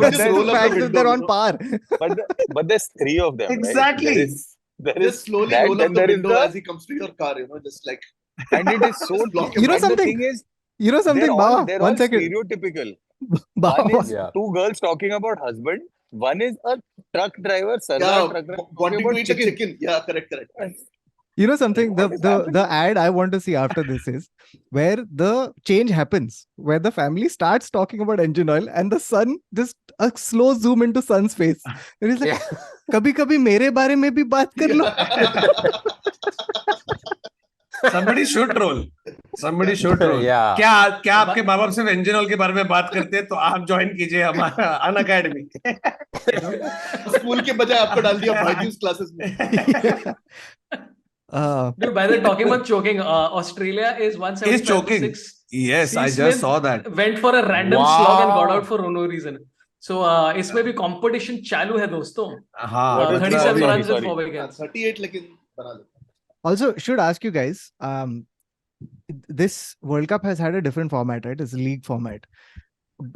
the fact that they're on par. But there's 3 of them. Exactly. Right? There is slowly roll up the window as he comes to your car, just like. And it is so blocking. You know something? Baba, they're 1 all second. Stereotypical. Baba. One is 2 girls talking about husband. One is a truck driver, truck driver. Wanting to eat a chicken. Yeah, correct. You know something? The ad I want to see after this is where the change happens, where the family starts talking about engine oil, and the son, just a slow zoom into son's face. And he's like, कभी-कभी मेरे बारे में भी बात कर लो. Somebody should troll. Yeah. क्या आपके माँ बाप सिर्फ इंजन ऑयल के बारे में बात करते हैं, तो आप ज्वाइन कीजिए हमारा अनअकैडमी. स्कूल के बजाय आपको डाल दिया भाईजूस क्लासेस में. Dude, by the way, talking about choking, Australia is 175 He's choking. 6. Yes, I just saw that. Went for a random slog and got out for no reason. So इसमें भी competition चालू है दोस्तों. 37 runs in 4 wickets. 38 लेकिन बना ले. Also, should ask you guys, this World Cup has had a different format, right? It's a league format.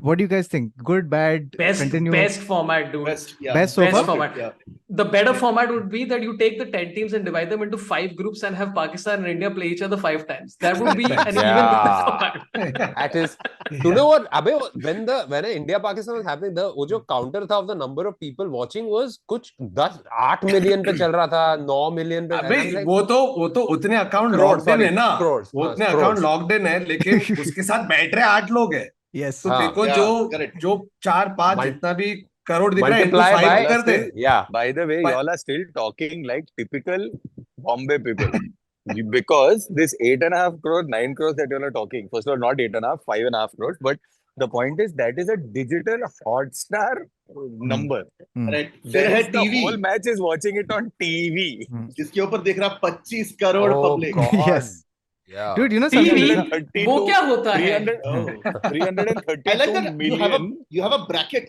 what do you guys think? Good, bad, continue? Best format, dude. Best so far? Format. Yeah. The better format would be that you take the 10 teams and divide them into 5 groups and have Pakistan and India play each other 5 times. That would be an even better format. That is. You know what? Abhay, when India Pakistan was happening, the counter tha of the number of people watching was कुछ 8 million पे चल रहा था, 9 million पे. अबे वो तो उतने अकाउंट लॉक्ड इन है ना, वो उतने अकाउंट लॉक्ड इन है, लेकिन उसके साथ बैठ रहे 8 लोग हैं. Yes. तो देखो जो 4-5 जितना भी करोड़ दिख रहा है, multiply into 5 by- कर दे. Yeah. By the way, y'all are still talking like typical Bombay people. Because this 8.5 crore, 9 crores that y'all are talking, first of all, not 8.5, 5.5 crores, but the point is that is a digital Hotstar number. Right. There है is the TV. whole match is watching it on TV. जिसके ऊपर देख रहा 25 crore Oh, public. God. Yes. Yeah. Dude, you know TV? something? वो क्या होता है? 332 I like that million. you have a bracket.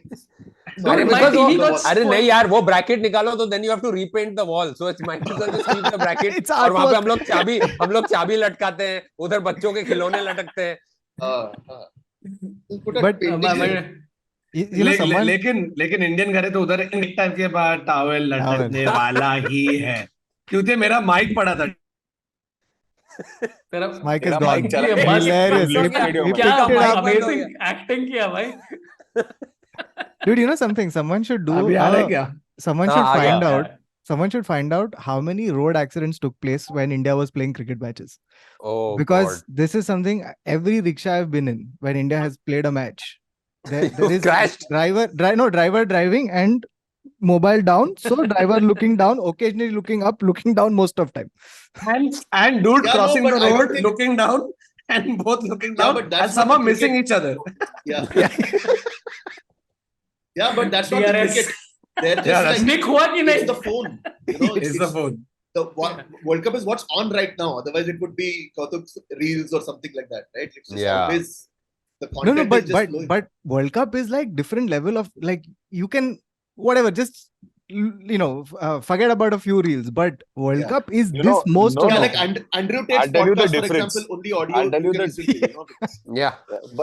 अरे my because TV वो- got अरे spoiled. नहीं यार, वो ब्रैकेट निकालो तो then you have to repaint the wall, so it's might as well just keep the bracket. It's और वहाँ पे artwork. हम लोग चाबी लटकाते हैं, उधर बच्चों के खिलौने लटकते हैं. But you know someone? लेकिन इंडियन घरे तो उधर एक टाइम के बाद टॉवेल लटकने वाला ही है. क्योंकि मेरा माइक पड़ा था. तेरा Mike is तेरा gone. mic चला ये गया. मस्त- Hilarious. Lift क्या- video He में. क्या picked it up. amazing acting किया भाई. Dude, you know something? Someone should do. अभी आ रहा है क्या? Someone हाँ, should आ find गया. out. Someone should find out how many road accidents took place when India was playing cricket matches. Oh Because God. this is something every rickshaw I've been in when India has played a match. There You is crashed. driver driving and mobile down. So driver looking down, occasionally looking up, looking down most of time. And dude Yeah, crossing no, the but I don't road, think- looking down, and both looking Yeah, down, but that's and somehow not the missing cricket. each other. Yeah. Yeah. Yeah, but that's not the DRS. cricket. They're just Yeah, that's- like, Nick हुआ कि it's नहीं? the phone. You know, It's the phone. the World Cup is what's on right now. Otherwise, it would be Kautuk's reels or something like that, right? It's just Yeah. always the No, content is just flowing. but World Cup is like different level of like you can whatever just forget about a few reels, but World Yeah. Cup is You this know, most no, of Yeah, no. the like time. Andrew I'll Tate's tell you the podcast, for difference. example, only audio I'll tell you you can the- listen to. You know, because- Yeah.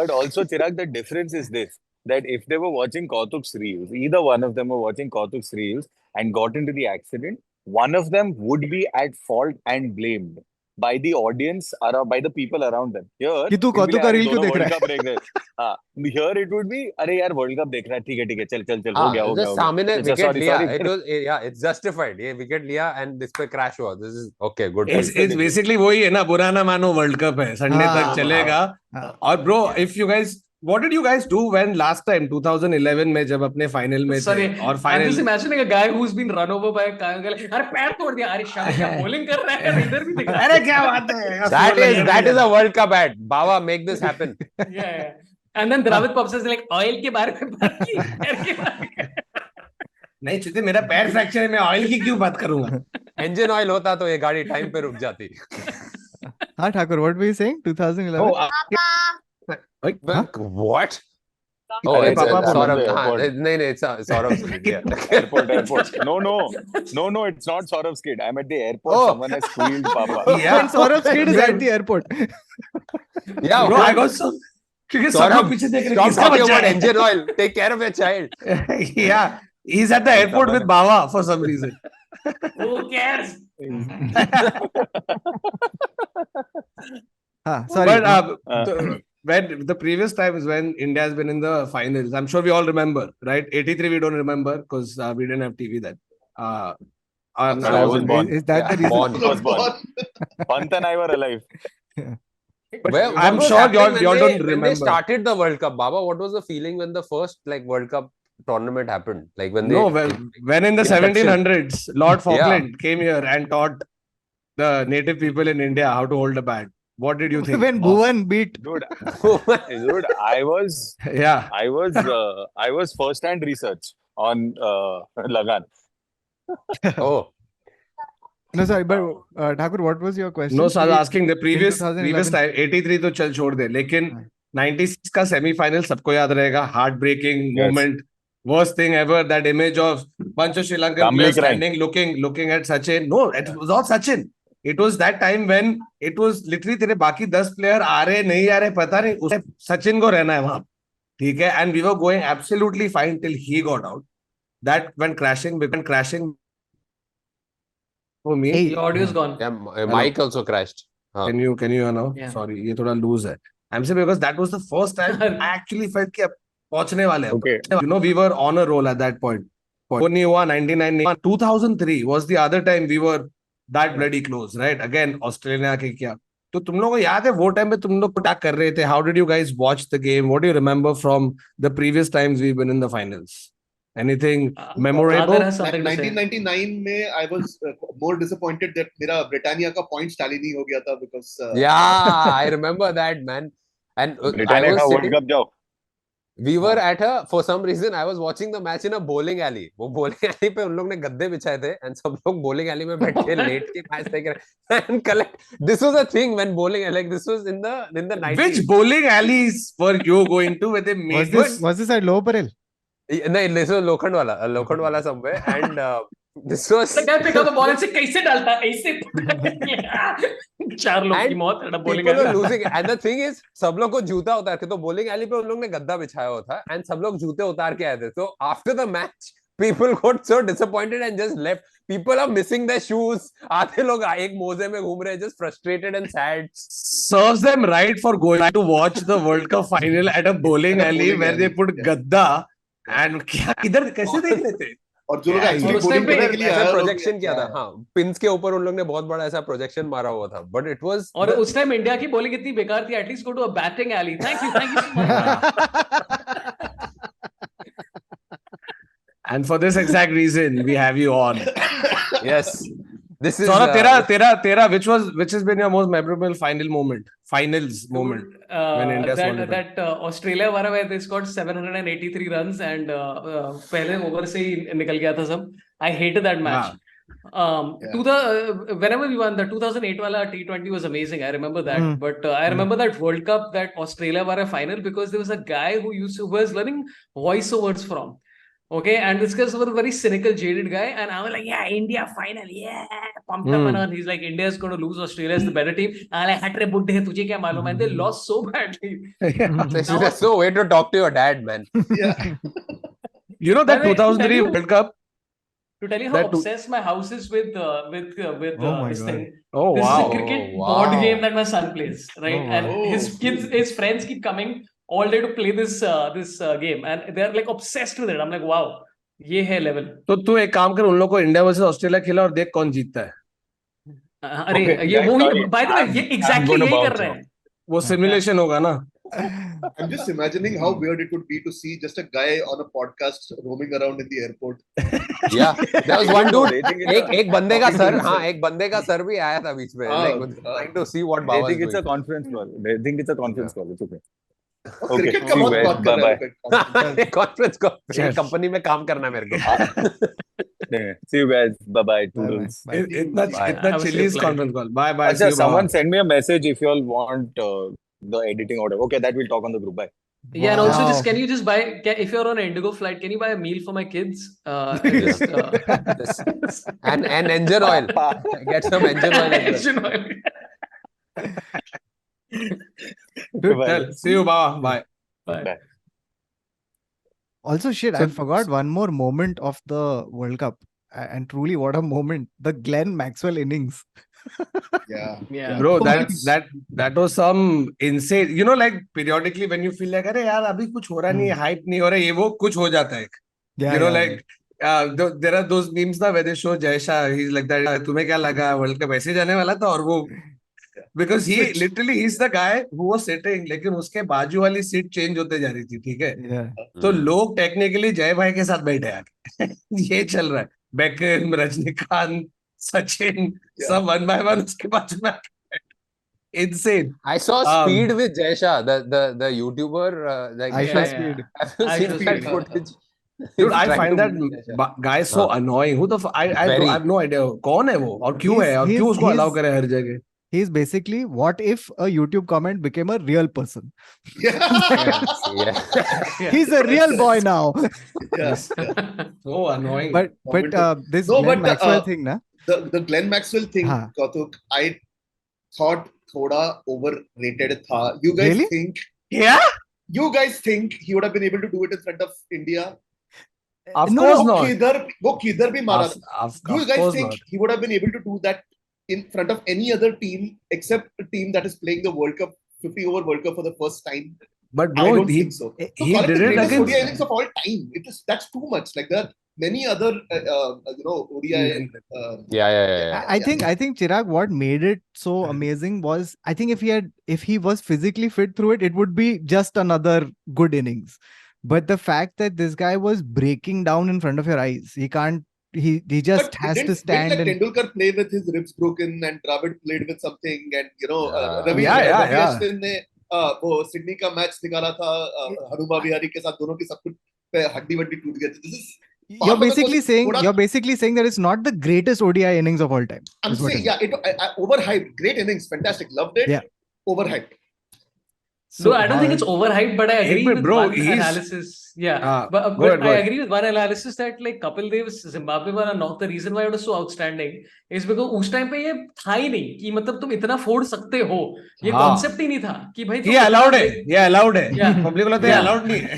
But also, Chirag, the difference is this, that if they were watching Kautuk's reels, either one of them were watching Kautuk's reels and got into the accident, one of them would be at fault and blamed by the audience or by the people around them. Here, कि तू it will be, कौतुक का "अरे, reel क्यों दोनों देख World रहा Cup देख रहे हैं." हाँ, here it would be, अरे यार World Cup देख रहा है, ठीक है, चल, हो हाँ, गया, हो just गया. सामने It's a- wicket sorry, लिया. sorry. It was yeah, it's justified. ये wicket लिया and this पे crash हुआ. This is okay, good. It's basically वही है ना, बुरा ना मानो वर्ल्ड कप है, संडे हाँ, तक चलेगा. हाँ. और bro, if you guys, what did you guys do when last time 2011 में जब अपने फाइनल में Sorry, थे और I'm final just imagining a guy who's been run over by a car. अरे पैर तोड़ दिया. अरे शामी क्या bowling कर रहा है? इधर भी दिख रहा है. अरे क्या बात है, That is a World Cup ad. Baba, make this happen. Yeah. And then Dravid pops is like oil के बारे में बात की. पैर के बारे में. नहीं चिते, मेरा पैर फ्रैक्चर है, मैं ऑयल की क्यों बात करूंगा. Engine oil होता तो ये गाड़ी टाइम पे रुक जाती. हाँ, Thakur, what were you saying? 2011? What? Oh, अरे it's पापा बोल Saurabh. रहे हैं, हाँ, airport. नहीं, it's Saurabh's kid. Yeah. Airport. No, it's not Saurav's kid. I'm at the airport. Oh. Someone has squealed, Papa. Yeah. And Saurav's kid is at the airport. Yeah, Bro, I got so, क्योंकि सब Saurabh, लोग पीछे देख रहे हैं, stop किसका talking बच्चा about है. engine oil. Take care of your child. Yeah, he's at the airport with Baba for some reason. Who cares? Sorry. But when the previous times when India has been in the finals, I'm sure we all remember, right? 83 we don't remember because we didn't have TV then. But I was born. Is that the reason? Born. I was born. Pant and I were alive. But I'm what was sure happening y'all when don't When remember. they started the World Cup, Baba, what was the feeling when the first World Cup tournament happened? Like when they No, when in the Induction. 1700s, Lord Falkland came here and taught the native people in India how to hold a bat. What did you think? When Bhuvan beat. Dude, I was Yeah. I was first-hand research on Lagan. oh No, sorry, but Thakur, what was your question? No, so I was asking the previous 2011. time 83 तो चल छोड़ दे, लेकिन 96 का semifinal सबको याद रहेगा. Heart breaking Yes. moment, worst thing ever. That image of bunch of Sri Lankan Family players crying. standing looking at Sachin. No, it was not Sachin. It was that time when it was literally तेरे बाकी 10 player आ रहे नहीं आ रहे पता नहीं, उसे सचिन को रहना है वहां. ठीक है, and we were going absolutely fine till he got out. That went crashing for me. Hey, Your audio is gone. Yeah, mic also crashed. Can you know? Yeah. Sorry, ये थोड़ा loose है. I'm saying because that was the first time I actually felt कि अब पहुंचने वाले हैं. Okay. You know, we were on a roll at that point. वो नहीं हुआ, 99 नहीं हुआ. 2003 was the other time we were that bloody close, right? Again, Australia के क्या. तो तुम लोगों को याद है वो टाइम पे तुम लोग अटैक कर रहे थे. How did you guys watch the game? What do you remember from the previous times we've been in the finals? Anything memorable? Aadar has something to say. 1999 में I was more disappointed that मेरा Britannia का points tally नहीं हो गया था because Yeah, I remember that, man. And Britannia का world cup जाओ. We were at for some reason I was watching the match in a bowling alley. वो bowling alley पे उन लोग ने गद्दे बिछाए थे and सब लोग bowling alley में बैठ के लेट के मैच देख रहे हैं. And collect. This was a thing when bowling, like this was in the 90s. Which bowling alleys were you going to with a mate? was this at Lower Parel? नहीं, this was लोखंड वाला somewhere and this was The guy pick up the ball and say कैसे डालता ऐसे चार लोग की मौत bowling people alley. were losing and the thing is सब लोग को जूता उतार के तो bowling alley पे उन लोग ने गद्दा बिछाया हुआ था and सब लोग जूते उतार के आए थे. So after the match people got so disappointed and just left. People are missing their shoes. आधे लोग एक मोजे में घूम रहे हैं, just frustrated and sad. Serves them right for going to watch the World Cup final at a bowling alley where they put gadda and क्या इधर कैसे देख रहे थे. और जो लोग actually उस time bowling पे करने के लिए आए प्रोजेक्शन किया था. हाँ, पिंस के ऊपर उन लोग ने बहुत बड़ा ऐसा प्रोजेक्शन मारा हुआ था. But it was और उस टाइम इंडिया की बॉलिंग इतनी बेकार थी. At least go to a batting alley. Thank you so much. And for this exact reason we have you on. yes. This is Saurabh, तेरा which has been your most memorable finals moment when India won that Australia वाला where they scored 783 runs and पहले over से ही निकल गया था सब. I hated that match. To the whenever we won the 2008 wala T20 was amazing. I remember that. But I remember that World Cup, that Australia wara final, because there was a guy who was learning voiceovers from. Okay, and this guy was a very cynical, jaded guy, and I was like, yeah, India final, yeah, pumped up, and he's like, India is going to lose, Australia is the better team. And I'm like, hatre budde, tujhe kya malum? And they lost so badly. That's so way to talk to your dad, man. Yeah. You know that 2003 World Cup? To tell you how obsessed my house is with this thing. Oh, this wow. is a cricket board game that my son plays, right? And his friends keep coming all day to play this game, and they're like obsessed with it. I'm like, wow, ये है level. तो तू एक काम कर, उन लोग को इंडिया वर्सेस ऑस्ट्रेलिया खेला और देख कौन जीतता है. अरे ये वो ही by the way ये exactly यही कर रहे हैं. वो सिमुलेशन होगा ना. I'm just imagining how weird it would be to see just a guy on a podcast roaming around in the airport. Yeah, there was one dude. एक बंदे का सर, हाँ, एक बंदे का सर भी आया था बीच में, like trying to see what Baba is doing. They think it's a conference call. They think it's a conference call. It's okay. Okay, see you guys. Bye-bye. Conference call. Company में काम करना है मेरे को. See you guys. Bye-bye. Toodles. इतना chillies conference call. Bye-bye. Achha, someone send me a message if you all want the editing order. Okay, that we'll talk on the group. Bye. Yeah, and also just can you just buy, if you're on an Indigo flight, can you buy a meal for my kids? And engine oil. Get some engine oil. Engine oil. See you, Baba. Bye. Bye. Also, shit, I forgot one more moment of the World Cup. And truly, what a moment. The Glenn Maxwell innings. Yeah. Bro, that was some insane. You know, like periodically when you feel like, अरे यार अभी कुछ हो रहा नहीं है, hype नहीं हो रहा है, ये वो कुछ हो जाता है. You know, like there are those memes ना where they show Jaisha, he's like that. तुम्हें क्या लगा World Cup ऐसे जाने वाला था, और वो because he's the guy who was sitting, लेकिन उसके बाजू वाली सीट चेंज होते जा रही थी, ठीक है. तो लोग टेक्निकली जय भाई के साथ बैठे यार. ये चल रहा है. Bacon, Rajinikanth, Sachin, some one by one उसके बाजू में insane. I saw Speed with Jaisha, the YouTuber. Like I saw Speed. Have you seen that footage? Dude, I find that guy so annoying. Who the I have no idea. कौन है वो और क्यों है और क्यों उसको allow करे हर जगह? He's basically what if a YouTube comment became a real person. He's a real boy now. Yes. So annoying. But this Glenn Maxwell thing, na? The Glenn Maxwell thing, Kautuk, I thought thoda overrated tha. You guys Really? think? Yeah. you guys think he would have been able to do it in front of India? Of course not. वो किधर भी मारा था. You You guys think he would have been able to do that in front of any other team except a team that is playing the World Cup, 50 over World Cup for the first time? But bro, I don't think so. He did it against against ODI innings of all time. That's too much. Like there are many other ODI. I think Chirag, what made it so amazing was, I think if he was physically fit through it, it would be just another good innings. But the fact that this guy was breaking down in front of your eyes, he just has to stand. Didn't Tendulkar play with his ribs broken and Dravid played with something, and Ravi Ashwin ने वो Sydney का match निकाला था हनुमा विहारी के साथ, दोनों की सब कुछ पे हड्डी वड्डी टूट गई थी. You're basically saying that it's not the greatest ODI innings of all time. I'm saying, overhyped. Great innings, fantastic, loved it. Yeah. Overhyped. So I don't think it's overhyped, but I agree with one analysis. Yeah, but I agree with one analysis that like Kapil Dev's Zimbabwe वाला knock, the reason why it was so outstanding is because उस time पे ये था ही नहीं कि मतलब तुम इतना फोड़ सकते हो, ये concept ही नहीं था कि भाई ये allowed है, public वाला तो ये allowed नहीं है.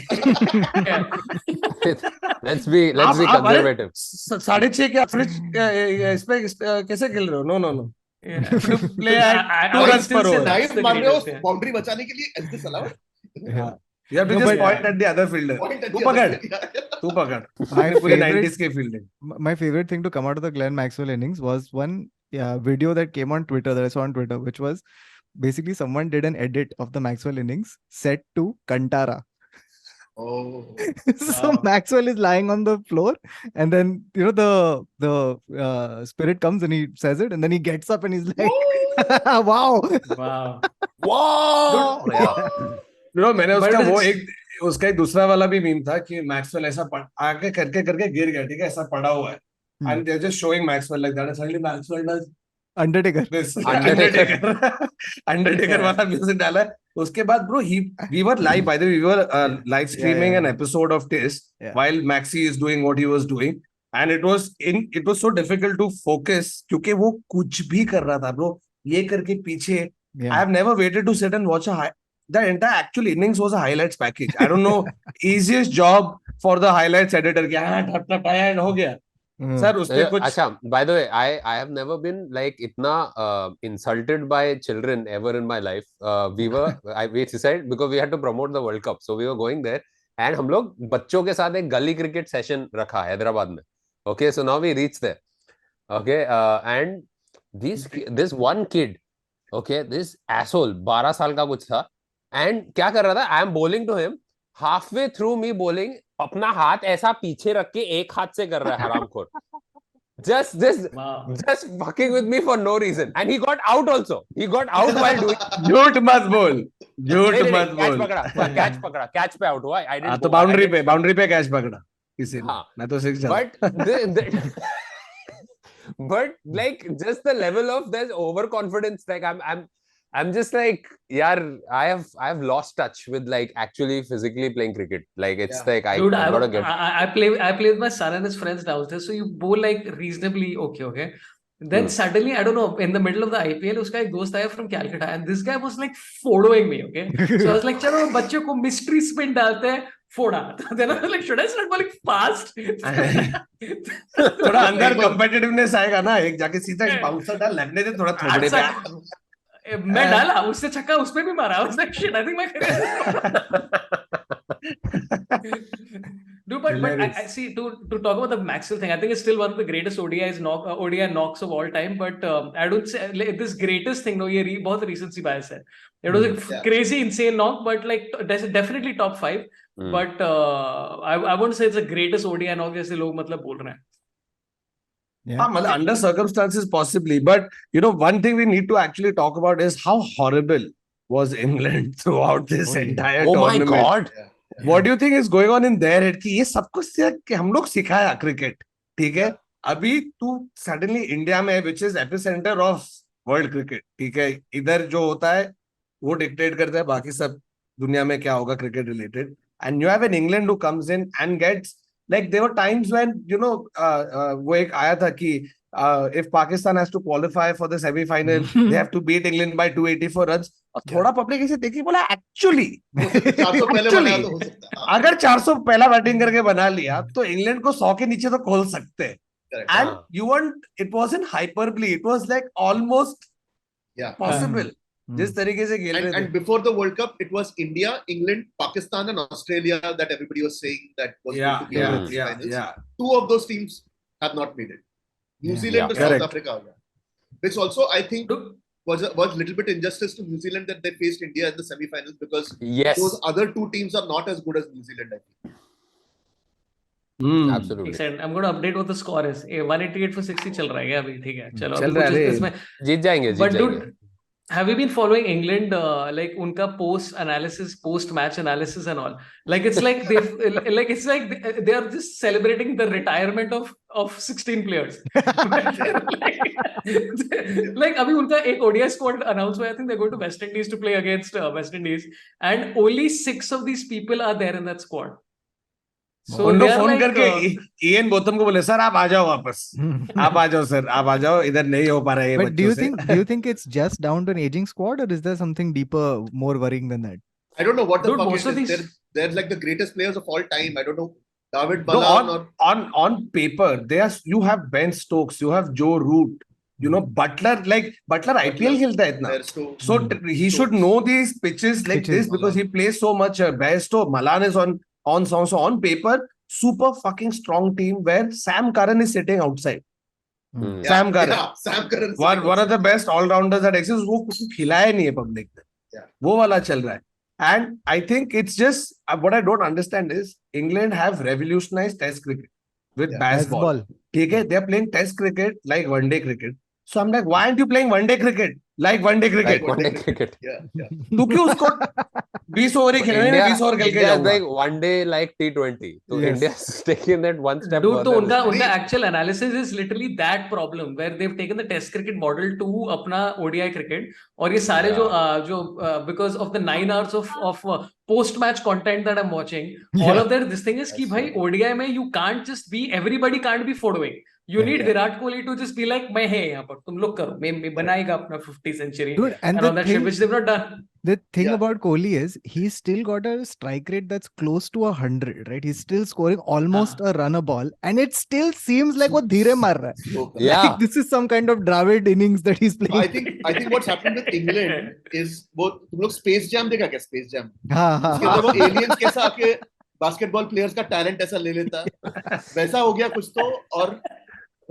Let's be conservative. 6.5 के average इस पे कैसे खेल रहे हो? No. Play at 2 runs per over. Dive मार रहे हो boundary बचाने के लिए, is this allowed? You have to just point at the other fielder. तू पकड़. पूरे 90s के fielding. My favorite thing to come out of the Glenn Maxwell innings was one video that came on Twitter, that I saw on Twitter, which was basically someone did an edit of the Maxwell innings set to Kantara. Oh. So Maxwell is lying on the floor, and then the spirit comes and he says it, and then he gets up and he's like, wow. मैंने उसका एक दूसरा वाला भी meme था कि Maxwell ऐसा आगे करके गिर गया, ठीक है, ऐसा पड़ा हुआ है, and they're just showing Maxwell like that, and suddenly Maxwell does Undertaker वाला म्यूजिक डाला है. उसके बाद bro, we were live, by the way, we were live streaming an episode of this while Maxi is doing what he was doing, and it was so difficult to focus क्योंकि वो कुछ भी कर रहा था bro, ये करके पीछे. I have never waited to sit and watch the entire actual innings was a highlights package. I don't know, easiest job for the highlights editor कि ठप and हो गया. Sir, उसमें कुछ. अच्छा, by the way, I have never been like इतना insulted by children ever in my life. We decided because we had to promote the World Cup, so we were going there, and हम लोग बच्चों के साथ एक गली cricket session रखा हैदराबाद में. Okay, so now we reach there. Okay, and this one kid, okay, this asshole 12 साल का कुछ था, and क्या कर रहा था? I am bowling to him. Halfway through me bowling, अपना हाथ ऐसा पीछे रख के एक हाथ से कर रहा है हरामखोर. Just fucking with me for no reason, and he got out also. He got out while doing. झूठ मत बोल. Catch पकड़ा, catch पे out हुआ. I didn't. तो boundary पे catch पकड़ा किसी ने. मैं तो 6 जाता. But like just the level of there's overconfidence. Like I'm just like, yaar, I have lost touch with like actually physically playing cricket. Like it's like I gotta get. I play with my son and his friends downstairs. So you bowl like reasonably okay. Then suddenly, I don't know, in the middle of the IPL, uska ek dost aaya from Calcutta, and this guy was like following me. Okay, so I was like, chalo, bachcho ko mystery spin dalte hain, foda. Then I was like, should I start bowling fast? थोड़ा अंदर competitiveness आएगा ना, एक जाके सीधा एक bouncer डाल, लगने दे थोड़ा थोड़े पे. मैं डाला, उससे छक्का उस पे भी मारा. I was like, shit, I think my career. No, but I see, to talk about the Maxwell thing, I think it's still one of the greatest ODI knocks of all time. But I don't say like, this greatest thing. No, ये बहुत recency bias है. It was a crazy, insane knock, but like definitely top 5. But I won't say it's the greatest ODI knock जैसे लोग मतलब बोल रहे हैं. Yeah. Under circumstances, possibly. But, one thing we need to actually talk about is how horrible was England throughout this entire tournament. Oh my God. What do you think is going on in their head? कि ये सब कुछ हम लोग सिखाया cricket, ठीक है? अभी तू suddenly India में, which is epicenter of world cricket, ठीक है? इधर जो होता है वो dictate करता है बाकी सब दुनिया में क्या होगा cricket related. And you have an England who comes in and gets, like there were times when वो एक आया था कि if Pakistan has to qualify for the semi-final, they have to beat England by 284 runs. और थोड़ा public ऐसे देखी बोला एक्चुअली 400 पहले बनाया तो हो सकता है. अगर 400 पहला बैटिंग करके बना लिया तो इंग्लैंड को 100 के नीचे तो खोल सकते हैं. And you want, it wasn't hyperbole, it was like almost possible. जिस तरीके से खेल रहे थे. And before the World Cup, it was India, England, Pakistan, and Australia that everybody was saying that was going to be in the finals. Two of those teams have not made it. New Zealand and South Africa, which also I think was a little bit injustice to New Zealand that they faced India in the semi-finals, because those other two teams are not as good as New Zealand, I think. Absolutely. Excellent. I'm going to update what the score is. 188 for 60 चल रहा है क्या अभी? ठीक है, चलो चल रहा है. इसमें जीत जाएंगे. But dude, have you been following England, like unka post-match analysis and all? Like it's like they are just celebrating the retirement of 16 players. like अभी उनका एक ODI squad announced हुआ. I think they're going to West Indies to play against West Indies, and only 6 of these people are there in that squad. So उन लोग phone करके Ian Botham को बोले sir आप आ जाओ वापस. आप आ जाओ सर, आप आ जाओ, इधर नहीं हो पा रहा है ये बच्चों से. Do you think it's just down to an aging squad, or is there something deeper, more worrying than that? I don't know what the fuck it is. They're like the greatest players of all time. I don't know. David Malan on paper, you have Ben Stokes, you have Joe Root, you know, Butler IPL खेलता है इतना. So he should know these pitches like this because he plays so much. Bairstow, Malan is on song. So on paper, super fucking strong team where Sam Curran is sitting outside. Sam Curran. One of the best all-rounders that exists. वो कुछ खिलाया नहीं है public ने. वो वाला चल रहा है. And I think it's just what I don't understand is England have revolutionized Test cricket with baseball. Okay, they are playing Test cricket like one-day cricket. So I'm like, why aren't you playing one-day cricket like one-day cricket? Like one-day cricket. तू क्यों उसको 20 over ही खेलने नहीं, 20 over खेल के जाऊंगा. Like one day like T20. So India's taking that one step further. तो उनका actual analysis is literally that problem where they've taken the Test cricket model to अपना ODI cricket, और ये सारे जो because of the 9 hours of post-match content that I'm watching, all of that, this thing is कि भाई ODI में you can't just be, everybody can't be following. You need Virat Kohli to just be like, मैं है यहाँ पर, तुम लोग करो, मैं बनाएगा अपना 50th century. Dude, and all that shit, which they've not done. The thing about Kohli is he's still got a strike rate that's close to 100, right? He's still scoring almost a run a ball, and it still seems like वो धीरे मार रहा है. Like this is some kind of Dravid innings that he's playing. I think what's happened with England is वो तुम लोग Space Jam देखा क्या? Space Jam. उसके अंदर वो aliens कैसा आके basketball players का talent ऐसा ले लेता है, वैसा हो गया कुछ तो. और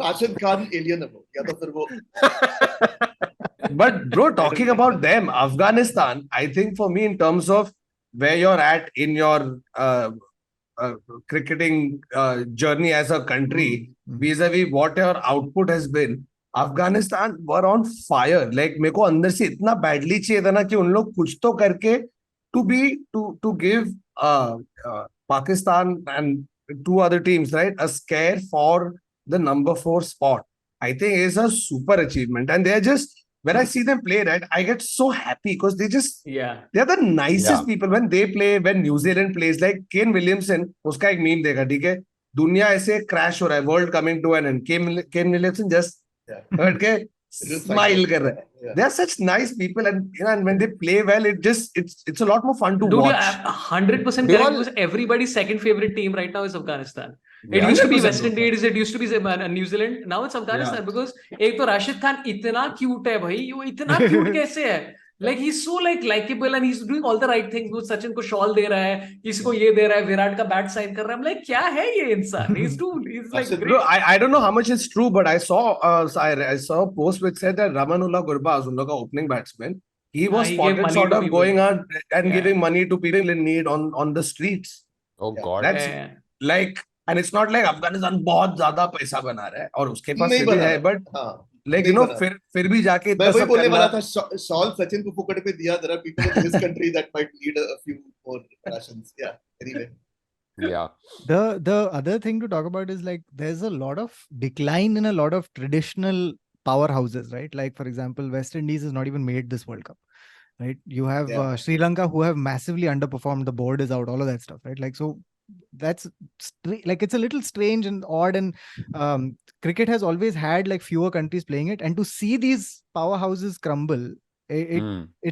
Rashid Khan alien है वो, या तो फिर वो. But bro, talking about them, Afghanistan, I think for me in terms of where you're at in your cricketing journey as a country, vis-a-vis what your output has been, Afghanistan were on fire. Like मेरे को अंदर से इतना badly चाहिए था ना कि उन लोग कुछ तो करके to give Pakistan and 2 other teams, right, a scare for the number 4 spot. I think is a super achievement, and they're just, when I see them play, right, I get so happy because they just, they're the nicest people when they play. When New Zealand plays, like Kane Williamson, उसका एक meme देखा, ठीक है, दुनिया ऐसे crash हो रहा है, world coming to an end, Kane Williamson just बैठ के smile कर रहा है. They're such nice people, and you know, and when they play well, it's a lot more fun to watch. 100% correct, because everybody's second favorite team right now is Afghanistan. It used to be West Indies, it used to be New Zealand, now it's Afghanistan, because एक तो राशिद खान इतना cute है भाई, वो इतना cute कैसे है? Like he's so like likable and he's doing all the right things. वो सचिन को शॉल दे रहा है, इसको ये दे रहा है, विराट का बैट साइन कर रहा है. I'm like, क्या है ये इंसान? He's like great. Bro, I don't know how much is true, but I saw a post which said that Ramanullah Gurbaz, उन लोग का opening batsman, he was spotted sort of going out and giving money to people in need on the streets. Oh God. That's like, and it's not like Afghanistan बहुत ज्यादा पैसा बना रहा है और उसके पास भी है, but like you know, फिर भी जाके मैं वही बोलने वाला था, शॉल सचिन को फुकट पे दिया. There are people in this country that might need a few more rations. Yeah, anyway. Yeah. The other thing to talk about is like there's a lot of decline in a lot of traditional powerhouses, right? Like for example, West Indies has not even made this World Cup, right? You have Sri Lanka, who have massively underperformed. The board is out, all of that stuff, right? Like, so that's like, it's a little strange and odd, and cricket has always had like fewer countries playing it, and to see these powerhouses crumble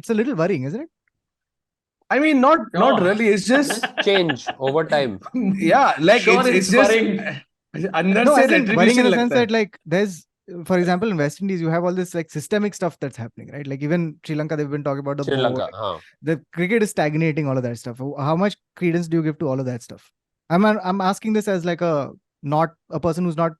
it's a little worrying, isn't it? I mean, not really. It's just change over time. Yeah, like Sure, it's just worrying. अंदर No, से I think worrying in retribution the sense लगता है. that like there's, for example, in West Indies, you have all this like systemic stuff that's happening, right? Like even Sri Lanka, they've been talking about the Sri board. Lanka, The cricket is stagnating, all of that stuff. How much credence do you give to all of that stuff? I'm asking this as like not a person who's not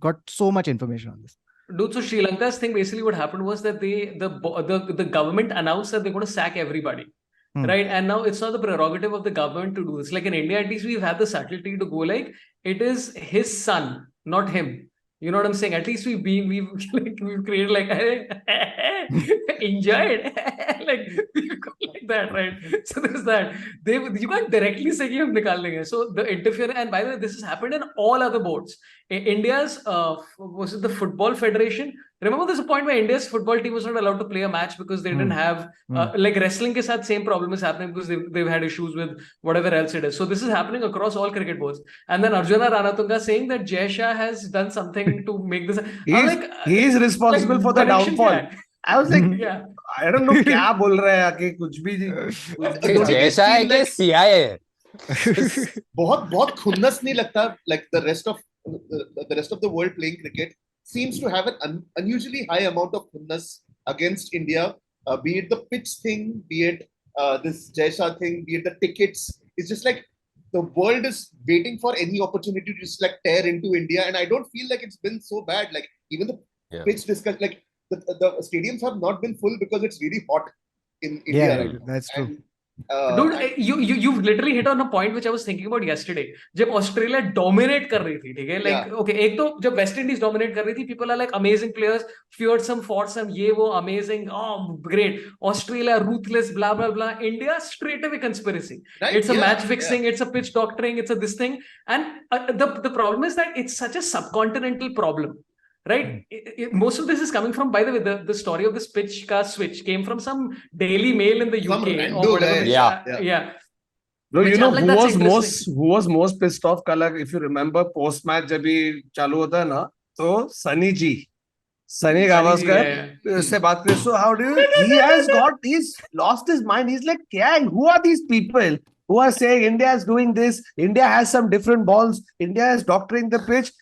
got so much information on this. Dude, so Sri Lanka's thing, basically what happened was that the government announced that they're going to sack everybody. Right. And now it's not the prerogative of the government to do this. Like in India, at least we've had the subtlety to go like, it is his son, not him. You know what I'm saying? At least we've created like, enjoy it. like that, right? So there's that. You can't directly say कि हम निकाल लेंगे. So the interference, and by the way, this has happened in all other boards. India's, was it the Football Federation? Remember, there's a point where India's football team was not allowed to play a match because they didn't have, like wrestling ke saath same problem is happening because they've had issues with whatever else it is. So this is happening across all cricket boards. And then Arjuna Ranatunga saying that Jai Shah has done something to make this. He's responsible for the downfall. I was like, yeah. I don't know क्या बोल रहा है आके कुछ भी. Jai Shah है कि CIA है? बहुत खुन्नस नहीं लगता. Like the rest of the world playing cricket seems to have an unusually high amount of खुन्नस against India, be it the pitch thing, be it this Jai Shah thing, be it the tickets. It's just like the world is waiting for any opportunity to just like tear into India, and I don't feel like it's been so bad. Like even the pitch discussion, like the stadiums have not been full because it's really hot in India. Yeah, right now. that's true. Dude, you've literally hit on a point which I was thinking about yesterday. जब Australia dominate कर रही थी, ठीक है? Like, okay, एक तो जब West Indies dominate कर रही थी, people are like amazing players, fearsome, foursome, ये वो amazing, oh great. Australia ruthless, blah blah blah. India straight away conspiracy. Right? It's a match fixing, it's a pitch doctoring, it's a this thing. And the problem is that it's such a subcontinental problem. Right? Most of this is coming from, by the way, the story of this pitch ka switch came from some Daily Mail in the UK or whatever. Yeah. No, you know who was most pissed off? Kala, if you remember, post match जब भी चालू होता है ना, तो Sunny Gavaskar से बात करें. So how do you? He's lost his mind. He's like, who are these people who are saying India is doing this? India has some different balls. India is doctoring the pitch.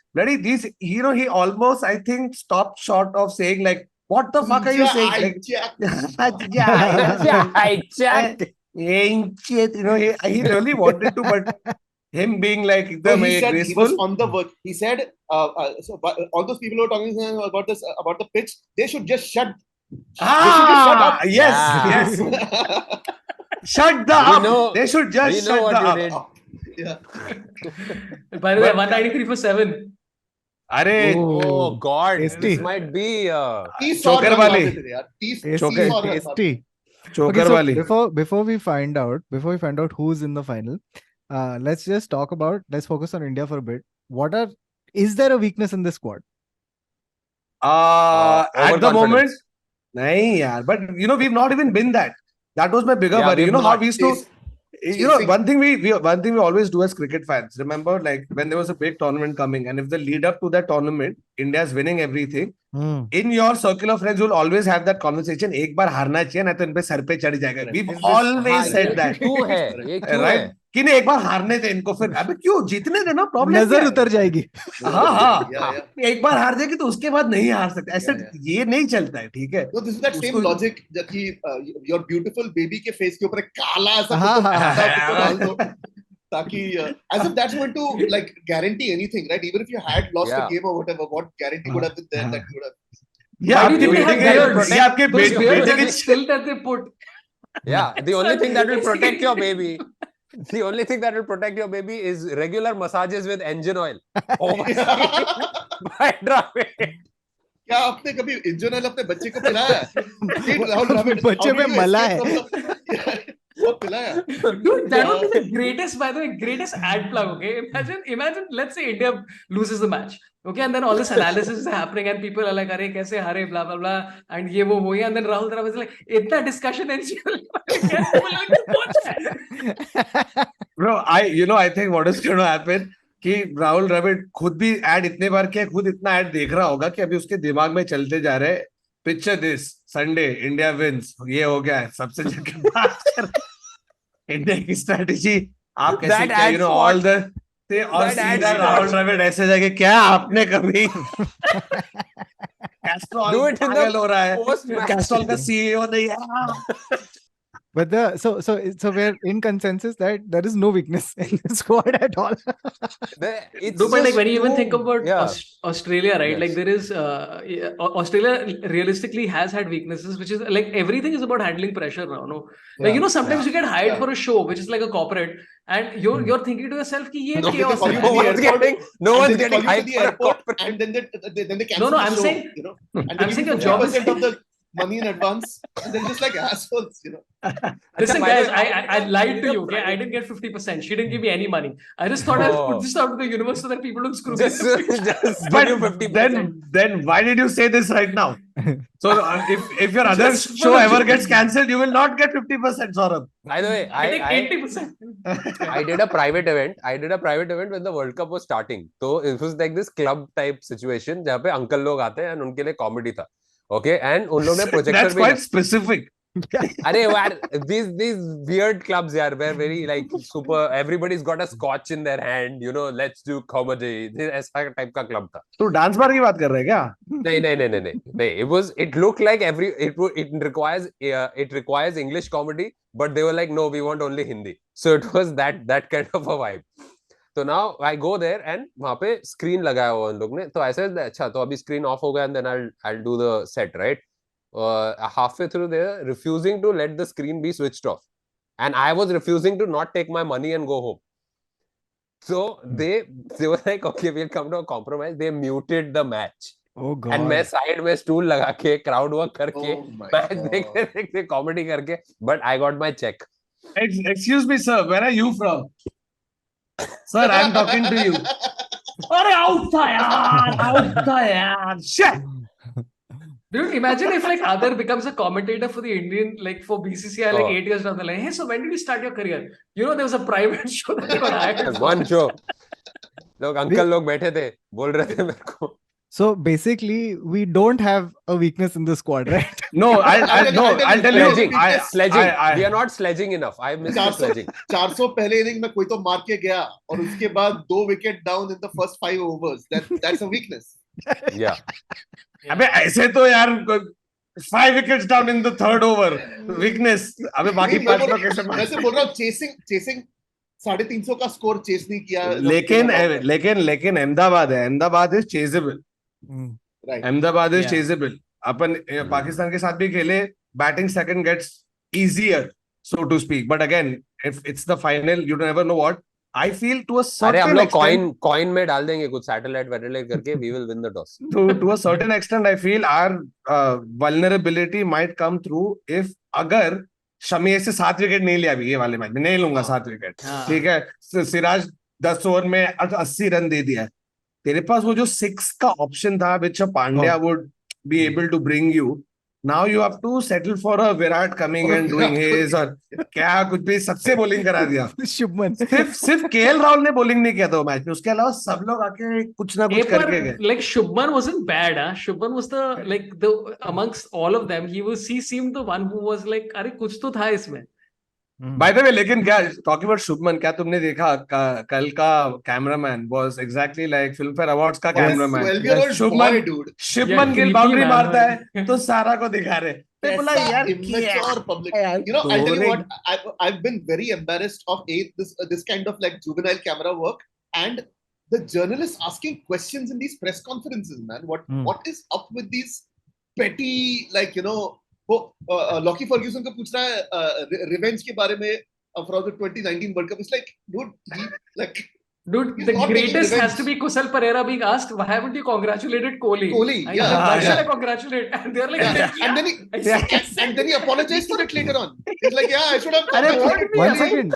He almost, I think, stopped short of saying like, what the fuck are you saying? He really wanted to, but him being like he graceful. He was on the work. He said, so all those people who are talking about the pitch, they should just shut up. Yes. Shut the up. They should just shut the up. Yeah. By the way, 193 for 7. Oh God, this might be choker wali. Before we find out who's in the final, let's focus on India for a bit. Is there a weakness in this squad? At the moment, nahin, but we've not even been that. That was my bigger worry. You know how we used to. One thing we always do as cricket fans. Remember, like when there was a big tournament coming, and if the lead up to that tournament, India's winning everything. In your circle of friends, you'll always have that conversation. एक बार हारना चाहिए, ना तो इन पे sir पे चढ़ जाएगा. We've always said that. क्यों है? Right? कि नहीं एक बार हारने थे इनको फिर अबे क्यों जीतने देना प्रॉब्लम नजर उतर जाएगी. हाँ एक बार हार जाएगी तो उसके बाद नहीं हार सकते ऐसा ये नहीं चलता है ठीक है. No, this is that same logic कि your beautiful baby के face के ऊपर काला ऐसा ताकि as if that's going to like guarantee anything, right? Even if you had lost the game or whatever, what guarantee would have been there that you would have. Yeah, आपके बेटे के skill that they put. Yeah, the only thing that will protect your baby. The only thing that will protect your baby is regular massages with engine oil. क्या आपने कभी engine oil अपने बच्चे को पिलाया? बच्चे में मला है. वो पिलाया. Dude, that would be the greatest, by the way, greatest ad plug. Okay, imagine. Let's say India loses the match. Okay, and then all this analysis is happening, and people are like, "Arey, kaise hare, blah blah blah," and ye wo, and then Rahul Dravid is like, "Itna discussion ensued." Bro, I think what is going to happen कि राहुल द्रविड़ खुद भी add इतने बार किया खुद इतना add देख रहा होगा कि अभी उसके दिमाग में चलते जा रहे picture this Sunday India wins, ये हो गया है, सबसे जगह बात कर इंडिया की स्ट्रेटेजी आप कैसे क्या, यू नो ऑल द और सीधा राहुल द्रविड़ ऐसे जाके क्या आपने कभी कैस्ट्रॉल पागल हो रहा है, कैस्ट्रॉल का सीईओ नहीं है. But so we're in consensus that there is no weakness in the squad at all. No, but like when you even think about Australia, right? Yes. Like there is Australia realistically has had weaknesses, which is like everything is about handling pressure now. No, like you know sometimes you get hired for a show which is like a corporate, and you're thinking to yourself, "कि ये chaos है." No one's getting hyped for corporate. And then they cancel No, the I'm show, saying- you know, and they I'm give saying you your job is- 50% of the money in advance, and they're just like assholes, you know. Listen, by the guys, way, I lied to you. Okay, I didn't get 50%. She didn't give me any money. I just thought I'd put this out to the universe so that people don't screw me. Just But give you 50%. then why did you say this right now? So if your other Just show for the ever joke. gets cancelled, you will not get 50%, Saurabh. By the way, I take I 80%. I did a private event. I did a private event when the World Cup was starting. So it was like this club type situation जहाँ पे uncle लोग आते हैं and उनके लिए comedy था. Okay, and उन लोगों ने projector That's भी quite specific. अरे यार these weird clubs यार were very like super. Everybody's got a scotch in their hand. You know, let's do comedy. ऐसा type का club था. तू डांस बार की बात कर रहा है क्या? नहीं. It looked like it requires English comedy, but they were like, no, we want only Hindi. So it was that kind of a vibe. So now I go there and वहाँ पे screen लगाया हुआ उन लोग ने. तो I said, अच्छा तो अभी screen off हो गया and then I'll do the set, right? Halfway through they're refusing to let the screen be switched off, and I was refusing to not take my money and go home. So they were like, okay, we'll come to a compromise. They muted the match. Oh God. And मैं side में stool लगा के crowd work करके Oh my match God. देखते comedy करके, but I got my cheque. Excuse me, sir. Where are you from? Sir, I'm talking to you. अरे out था यार. Shit. Dude, imagine if like Aadar becomes a commentator for the Indian, like for BCCI, like 8 years down the line. Hey, so when did you start your career? You know, there was a private show that got hired. One show. लोग uncle लोग बैठे थे, बोल रहे थे मेरे को. So basically, we don't have a weakness in the squad, right? No, I'll tell you. Sledging. We are not sledging enough. I miss the sledging. 400 पहले इनिंग में कोई तो मार के गया और उसके बाद 2 wicket down in the first 5 overs. That's a weakness. Yeah. अबे ऐसे तो यार 5 wickets down in the third over. Weakness. अबे बाकी 5 लोग कैसे मार? वैसे बोल रहा हूँ चेसिंग 350 का स्कोर चेस नहीं किया. लेकिन Ahmedabad is chaseable. Right. Ahmedabad is Yeah. chaseable. अपन पाकिस्तान के साथ भी खेले, batting second gets easier, so to speak. But again, if it's the final, you never know what. I feel to a अरे हम certain लोग extent, कॉइन में डाल देंगे कुछ सैटेलाइट करके, we will win the toss. to a certain extent, I feel our vulnerability might come through if अगर शमी से 7 विकेट नहीं लिया अभी ये वाले मैच में, नहीं लूंगा 7 विकेट, ठीक है. सिराज 10 ओवर में 80 रन दे दिया. तेरे पास वो जो 6 का ऑप्शन था which a Pandya would be able to bring you. Now you have to settle for a Virat coming and doing his और क्या कुछ भी सबसे बॉलिंग करा दिया. Shubman. सिर्फ केएल राहुल ने बॉलिंग नहीं किया था मैच में, उसके अलावा सब लोग आके कुछ ना कुछ करके गए. Like Shubman wasn't bad, huh? Shubman was the amongst all of them, he seemed the one who was like, अरे कुछ तो था इसमें. By the way, लेकिन क्या talking about शुभमन, क्या तुमने देखा कल का cameraman was exactly like Filmfare awards का cameraman. 12-year-old Shubman boy, dude. Shubman Gill creepy boundary man, मारता man. है तो सारा को दिखा रहे. मैं बोला यार immature public. You know, I'll tell you what, I've been very embarrassed of this kind of like juvenile camera work and the journalists asking questions in these press conferences, man. What is up with these petty, like, you know, वो Lockie Ferguson को पूछ रहा है revenge के बारे में from the 2019 world cup. It's like dude, the greatest has to be Kusal Pereira being asked, why haven't you congratulated Kohli? Yeah. Why should I congratulate? And they're like, and then he apologized for it later on. It's like, yeah, I should have. One second.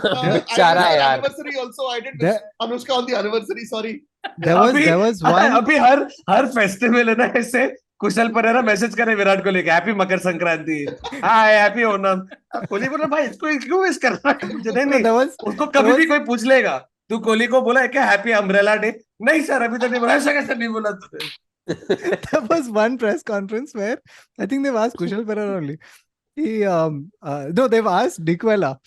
Anniversary also. I did Anushka on the anniversary. Sorry. There was one. अभी हर festival है ना ऐसे कुशल Perera message करे विराट को लेके, happy Makar Sankranti, hi happy Onam. Kohli बोला भाई इसको क्यों मिस कर रहा है? नहीं, उसको कभी भी कोई पूछ लेगा तू कोहली को बोला है क्या हैप्पी अम्ब्रेला डे? नहीं सर अभी तक नहीं बोला. ऐसा कैसे नहीं बोला तुझे? There was one press conference where I think they've asked Kushal Perera only. No, they've asked Dickwella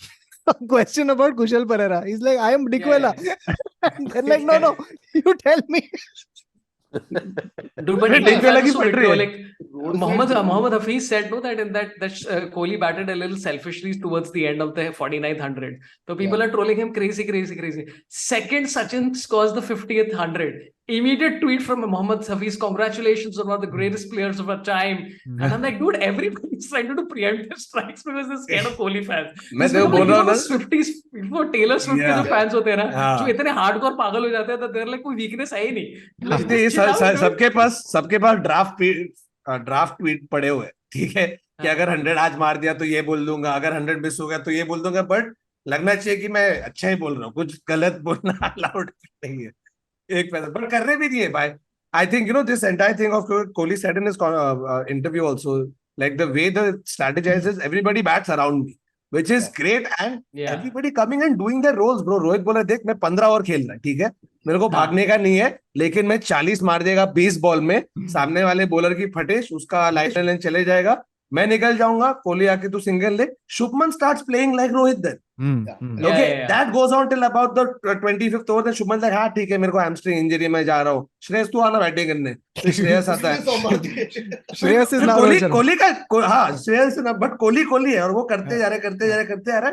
a question about Kushal Perera. He's like, I am Dickwella. And they're like, no, you tell me. Dude, but like Mohammad Hafiz said no that Kohli batted a little selfishly towards the end of the 49th 100. So people are trolling him crazy. Second, Sachin scores the 50th 100. Immediate tweet from Mohammad Hafiz, congratulations on one of the greatest players of our time. And I'm like, dude, everybody's trying to do preemptive strikes because they're scared of Kohli fans. मैं तो बोल रहा हूँ ना, Swifties, वो Taylor Swift के जो fans होते हैं ना, जो इतने hardcore पागल हो जाते हैं, तो they're like कोई weakness है ही नहीं. सबके पास ड्राफ्ट ट्वीट पड़े हुए, ठीक है, कि अगर 100 आज मार दिया तो ये बोल दूंगा, अगर 100 मिस हो गया तो ये बोल दूंगा, बट लगना चाहिए कि मैं अच्छा ही बोल रहा हूँ, कुछ गलत बोलना अलाउड नहीं है एक पैसा, बट करने भी नहीं है भाई. I think, you know, this entire thing of Kohli said in his interview also, like the way the strategizes, everybody bats around me, which is great, and everybody coming and doing their roles, bro. Rohit बोला, देख मैं 15 over खेल रहा है, ठीक है, मेरे को भागने का नहीं है, लेकिन मैं 40 मार देगा 20 बॉल में, सामने वाले बॉलर की फटिश, उसका लाइफ लाइन चले जाएगा, मैं निकल जाऊंगा, कोहली आके तू सिंगल ले, Shubman starts playing like Rohit then. Okay, that goes on till about the 25th over. Then Shubman like, हाँ ठीक है, मेरे को hamstring injury, मैं जा रहा हूँ, श्रेयस तू आना बैटिंग करने, श्रेयस आता है, श्रेयस is now कोहली का, हाँ श्रेयस ना, बट कोहली है, और वो करते जा रहे,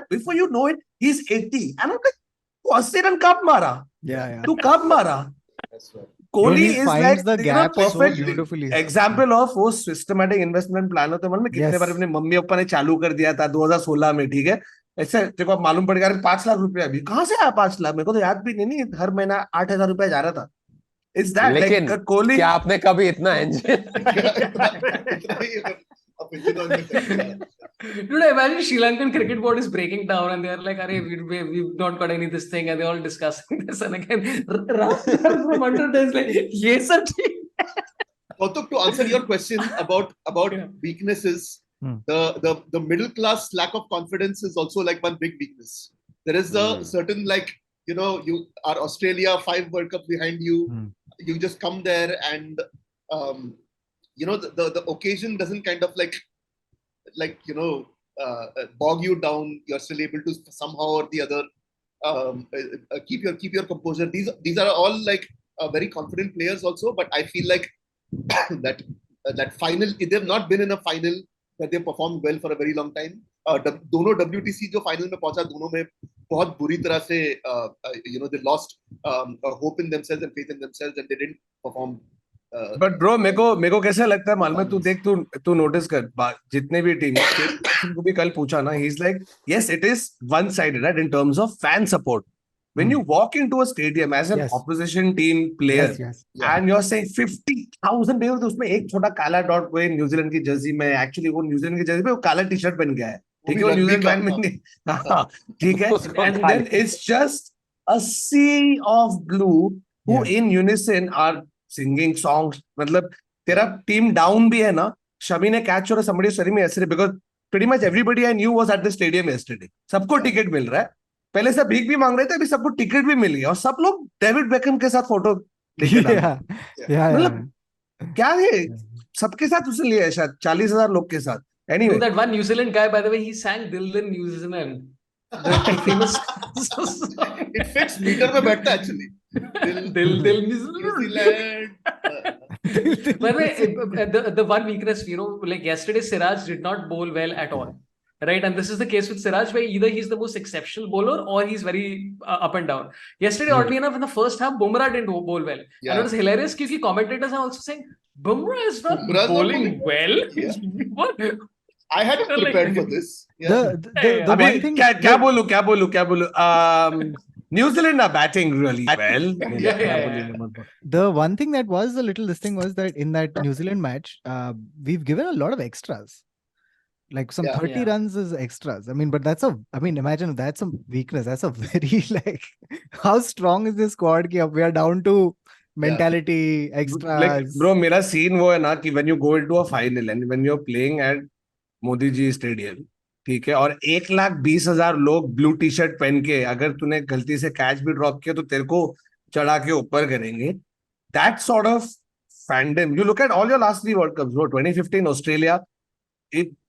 before you know it he's 80, and I'm like, तू 80 रन कब मारा, तू कब मारा. Kohli is like the perfect example of वो systematic investment plan होते हैं. कितने बार अपने मम्मी पापा ने चालू कर दिया था 2016 में, ठीक है, ऐसे तेरे को मालूम पड़ गया 5 लाख रुपया, अभी कहाँ से आया 5 लाख, मेरे को तो याद भी नहीं, हर महीना 8,000 रुपया जा रहा था. Is that लेकिन like Kohli? क्या आपने कभी इतना Dude, imagine Sri Lankan cricket board is breaking down and they're like, we've not got any this thing, and they're all discussing this, and again from under there's like, yes sir. Kautuk, to answer your question about weaknesses, the middle class lack of confidence is also like one big weakness. There is a certain, like, you know, you are Australia, 5 World Cups behind you, you just come there and you know, the occasion doesn't kind of like you know, bog you down. You're still able to somehow or the other keep your composure. These are all like very confident players also, but I feel like that final, they've not been in a final that they performed well for a very long time. दोनों WTC जो final में पहुंचा, दोनों में बहुत बुरी तरह से you know, they lost hope in themselves and faith in themselves, and they didn't perform. But bro मेरे को कैसा लगता है मालूम है, तू देख, तू नोटिस कर, जितने भी टीम को भी कल पूछा ना, he is like, yes it is one sided right in terms of fan support. When you walk into a stadium as an opposition team player and you're saying 50,000 people, तो उसमें एक छोटा काला डॉट कोई न्यूजीलैंड की Jersey में, actually वो New Zealand की जर्सी में वो काला टी शर्ट पहन गया है, ठीक है, वो न्यूजीलैंड फैन में नहीं, ठीक है, and then it's just a sea of blue who in unison are singing songs. मतलब तेरा टीम डाउन भी है ना, शमी ने कैच छोड़ा, somebody was telling me yesterday, because pretty much everybody I knew was at the stadium yesterday. सबको ticket मिल रहा है, पहले सब भीख भी मांग रहे थे, अभी सबको टिकट भी मिल गया, और सब लोग डेविड बेकहम के साथ फोटो लेके मतलब क्या है, सबके साथ उसने लिया है शायद 40,000 लोग के साथ. Anyway, that one New Zealand guy, by the way, he sang Dil Din New Zealand. The famous it fits meter में बैठता actually. Dil New Zealand. By the way, the one weakness, you know, like yesterday, Siraj did not bowl well at all. Right, and this is the case with Siraj, where either he's the most exceptional bowler or he's very up and down. Yesterday, oddly enough, in the first half, Bumrah didn't bowl well. And it was hilarious because commentators are also saying, Bumrah is not bowling well. What? I had prepared for this. The one thing... क्या बोलूं? New Zealand are batting really well. The one thing that was a little this thing was that in that New Zealand match, we've given a lot of extras. Like some 30 runs is extras. I mean, but imagine if that's a weakness. That's a very, like, how strong is this squad? Ki we are down to mentality, extras. Like, bro, मेरा scene वो है ना कि when you go into a final and when you're playing at Modi ji stadium, ठीक है, और 1,20,000 लोग blue T shirt पहन के, अगर तूने गलती से कैच भी ड्रॉप किया तो तेरे को चढ़ा के ऊपर करेंगे. That sort of fandom. You look at all your last 3 World Cups, bro. 2015 Australia,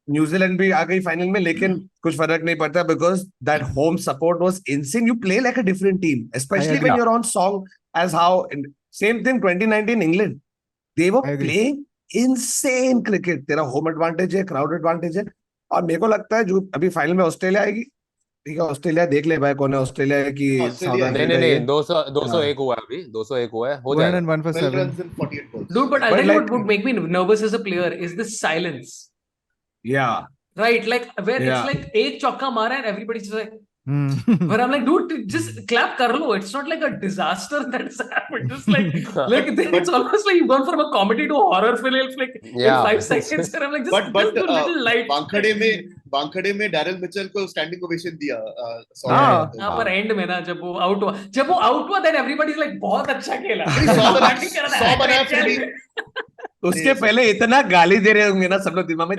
New Zealand भी आ गई फाइनल में, लेकिन कुछ फर्क नहीं पड़ता because that home support was insane. You play like a different team, especially when you're on song as how same thing 2019 England. They were playing insane cricket. तेरा home advantage है, crowd advantage है, और मेरे को लगता है जो अभी फाइनल में ऑस्ट्रेलिया आएगी, ठीक है, ऑस्ट्रेलिया देख ले भाई कौन है ऑस्ट्रेलिया की साउथ अफ्रीका। नहीं 201 हुआ है अभी, 201 हुआ है, हो जाएगा। 101 for 7. Dude, but I'll tell you what would make me nervous as a player is this silence. Yeah. Right, like where it's like एक चौका मारा and everybody's just like, where I'm like, dude, just clap kar lo. It's not like a disaster that's happened. Just like it's almost like you've gone from a comedy to a horror film, like in 5 seconds. And I'm like, just do a little light. Wankhede में Darrell Mitchell को standing ovation दिया। पर and में ना जब वो out हुआ then everybody's like बहुत अच्छा खेला। 100 बनाया। उसके पहले इतना गाली दे रहे होंगे ना सब लोग दिमाग में,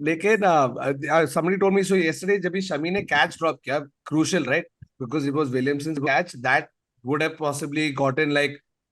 लेकिन somebody told me so yesterday जब शमी ने कैच ड्रॉप किया, crucial right, because it was Williamson's catch that would have possibly gotten like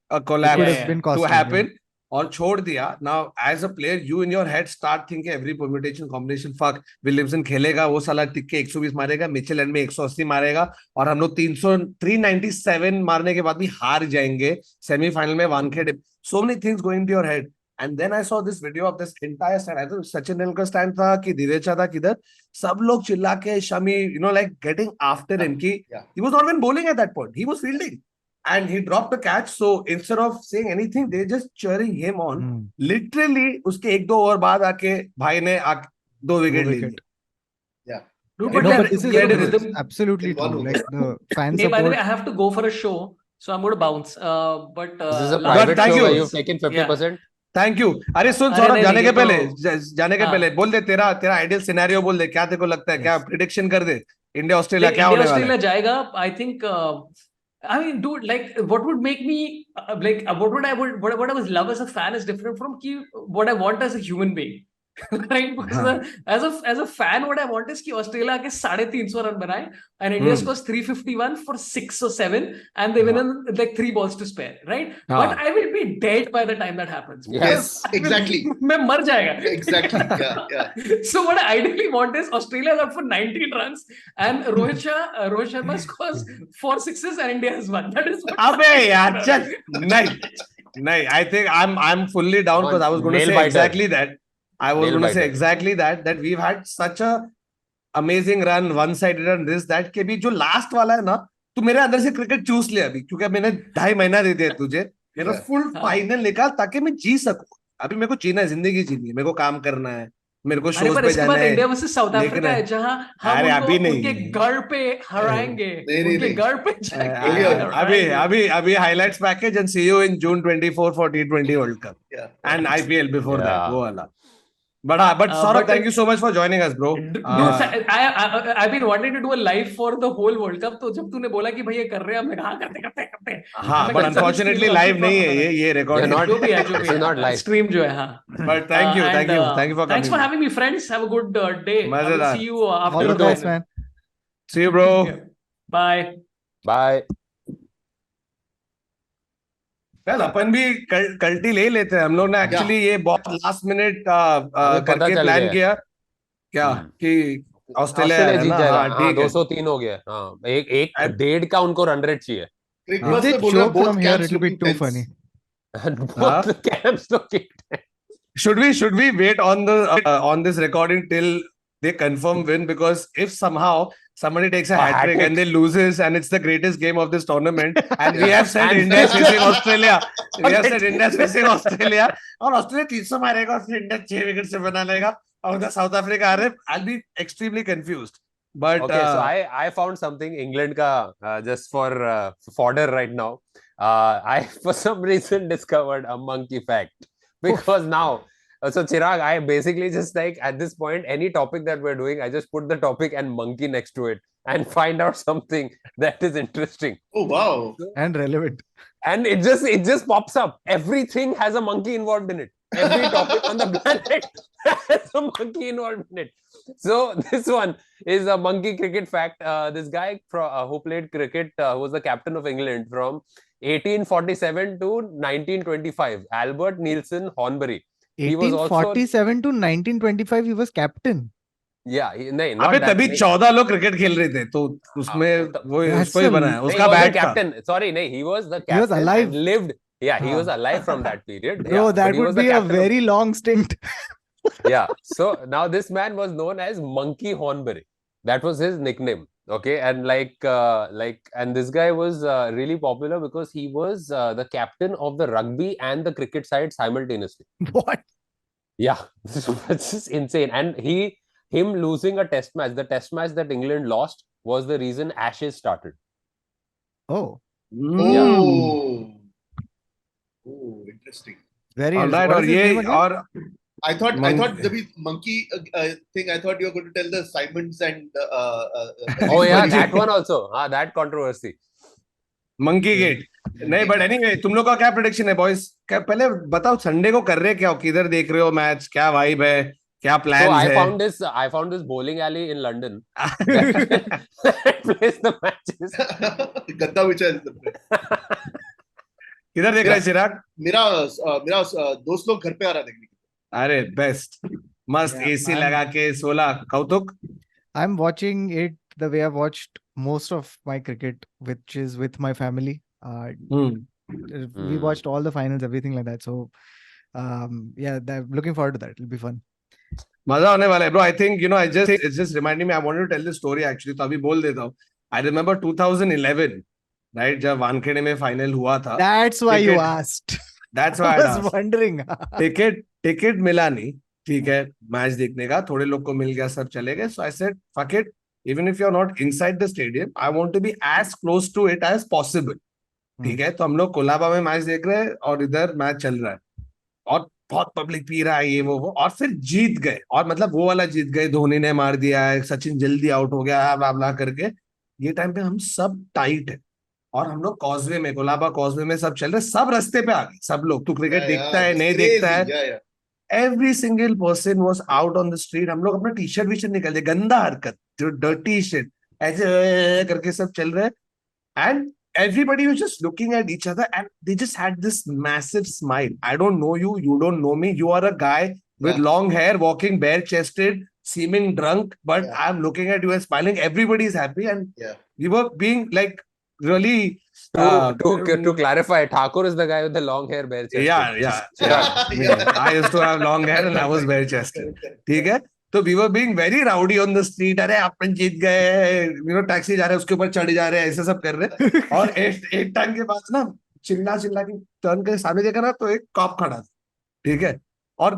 a collapse to happen, और छोड़ दिया। Now as a player you in your head start thinking every permutation combination, fuck, Williamson खेलेगा, वो साला टिक के 120 मारेगा, Mitchell and में 180 मारेगा, और हम लोग 397 मारने के बाद भी हार जाएंगे सेमीफाइनल में Wankhede. So many things going to your head. And then I saw this video of this entire stand. I thought Sachin Tendulkar stand था कि धीरेचा था किधर, सब लोग चिल्ला के Shami, you know, like getting after him कि he was not even bowling at that point, he was fielding and he dropped the catch. So instead of saying anything, they just cheering him on. Literally उसके 1-2 over बाद आके भाई ने 2 wicket ले लिए। Dude, but this is absolutely true. Like the fan support. By the way, I have to go for a show, so I'm going to bounce. But this is a private show where you've taken 50%. Thank you. अरे सुन सौरभ, जाने के पहले बोल दे तेरा ideal scenario बोल दे, क्या तेरे को लगता है, क्या प्रेडिक्शन कर दे, इंडिया ऑस्ट्रेलिया क्या होने वाला है? ऑस्ट्रेलिया जाएगा, I think. I mean, dude, like, what would make me what I would love as a fan is different from what I want as a human being. Right, because as a fan, what I want is कि Australia के 350 run बनाए and India scores 351 for 6 or 7 and they win in like 3 balls to spare, right? But I will be dead by the time that happens. Yes, exactly. मैं मर जाएगा. Exactly. Yeah. So what I ideally want is Australia is up for 19 runs and Rohit Sharma scores 4 sixes and India has won. That is what अबे यार चल, नहीं, I think I'm fully down because I was going to say exactly that. That we've had such a amazing run, one-sided run, this, that, के भी जो last वाला है ना, तू मेरे अंदर से क्रिकेट चूस ले अभी, क्योंकि मैंने 2.5 महीना दे दिया तुझे, मेरा फुल फाइनल निकाल ताकि मैं जी सकूं। अभी मेरे को जीना है, जिंदगी जीनी है, मेरे को काम करना है, मेरे को शोज पे जाना है। इंडिया वर्सेस साउथ अफ्रीका है जहां हम उनके घर पे हराएंगे, उनके घर पे जाएंगे। अभी highlights package and see you in June 24 for T20 world cup and IPL before that, वो वाला। But Saurabh, thank you so much for joining us, bro. Dude, I've been wanting to do a live for the whole World Cup. तो जब तूने बोला कि भाई ये कर रहे हैं, हमने कहा करते। हाँ, but unfortunately live नहीं है ये record है। जो भी है not live. Stream जो है, हाँ। But thank you for coming. Thanks for having me, friends. Have a good day. I will see you after all the best, man. See you, bro. Bye. Bye. यार अपन भी कल्टी ले लेते हैं हम लोग ने, एक्चुअली ये बहुत लास्ट मिनट करके प्लान किया क्या कि ऑस्ट्रेलिया जीत जाएगा। हाँ, 203 हो गया। हाँ, एक 1.5 का उनको रन रेट चाहिए। Should we wait on this recording till they confirm win? Because if somehow somebody takes a hat trick and they loses and it's the greatest game of this tournament and we have said India is facing Australia, और Australia 300 मारेगा और फिर India 6 wicket से बना लेगा और उधर south Africa आ रहे, I'll be extremely confused. But okay, so I found something England ka just for fodder right now. I for some reason discovered a monkey fact because now. So Chirag, I basically just like at this point, any topic that we're doing, I just put the topic and monkey next to it and find out something that is interesting. Oh wow! And relevant. And it just pops up. Everything has a monkey involved in it. every topic on the planet has a monkey involved in it. So this one is a monkey cricket fact. This guy who played cricket was the captain of England from 1847 to 1925. Albert Nielsen Hornbury. He was also 1847 to 1925 he was captain. Yeah, नहीं अबे तभी 14 लोग cricket खेल रहे थे तो उसमें वो उसको ही बनाया उसका बैट था captain. Sorry, नहीं, he was the captain. He was alive. And lived. Yeah, he was alive from that period. Bro, that would be a very long stint. Yeah. So now this man was known as Monkey Hornbury. That was his nickname. Okay, and and this guy was really popular because he was the captain of the rugby and the cricket side simultaneously. What? Yeah, this is insane. And him losing a test match, the test match that England lost, was the reason Ashes started. Oh. Oh. Oh, interesting. Very all right. Or I thought the monkey thing. I thought you were going to tell the Simons and. Oh yeah, that one also. That controversy. Monkey Gate. नहीं, but anyway, तुम लोग का क्या prediction है, boys? क्या पहले बताओ, Sunday को कर रहे क्या हो? किधर देख रहे हो मैच? क्या vibe है? क्या plans है? So I found this bowling alley in London. Plays the matches. गद्दा विचार किधर देख रहा है चिराग? मेरा दोस्त लोग घर पे आ रहा देखने के लिए. अरे बेस्ट, मस्त एसी लगा के 16. कौतुक? I'm watching it the way I've watched most of my cricket, which is with my family. We watched all the finals, everything like that. So, yeah, looking forward to that. It'll be fun. मजा होने वाला है, bro. I think it's just reminding me. I wanted to tell this story actually. तो अभी बोल देता हूँ. I remember 2011, right? जब वानखेड़े में फाइनल हुआ था. That's why you asked. That's why I was wondering. Ticket मिला नहीं, ठीक है, मैच देखने का. थोड़े लोग को मिल गया, सब चले गए. So I said, fuck it. Even if you're not inside the stadium, I want to be as close to it as possible. ठीक है, तो हम लोग कोलाबा में मैच देख रहे हैं और इधर मैच चल रहा है और बहुत पब्लिक पी रहा है ये वो और फिर जीत गए. और मतलब वो वाला जीत गए, धोनी ने मार दिया है, सचिन जल्दी आउट हो गया, ब्ला ब्ला करके. ये टाइम पे हम सब टाइट है और हम लोग कॉजवे में, कोलाबा कॉजवे में सब चल रहे, सब रास्ते पे आ गए सब लोग. तू क्रिकेट देखता है नहीं देखता है, every single person was out on the street. हम लोग अपना टी शर्ट विशर्ट निकल दे, गंदा हरकत, जो डर्टी शिट ऐसे करके सब चल रहे. And everybody was just looking at each other and they just had this massive smile. I don't know you, you don't know me. You are a guy with long hair walking bare chested, seeming drunk, but I'm looking at you and smiling. Everybody is happy and we were being like really to clarify, Thakur is the guy with the long hair, bare chested. Yeah. I used to have long hair and I was bare chested. ठीक है, तो we were being very rowdy on the street. अरे अपन जीत गए, taxi जा रहे हैं उसके ऊपर चढ़ जा रहे हैं, ऐसे सब कर रहे हैं. और एक टाइम के बाद ना चिल्ला के टर्न के सामने देखा ना तो एक कॉप खड़ा था, ठीक है, और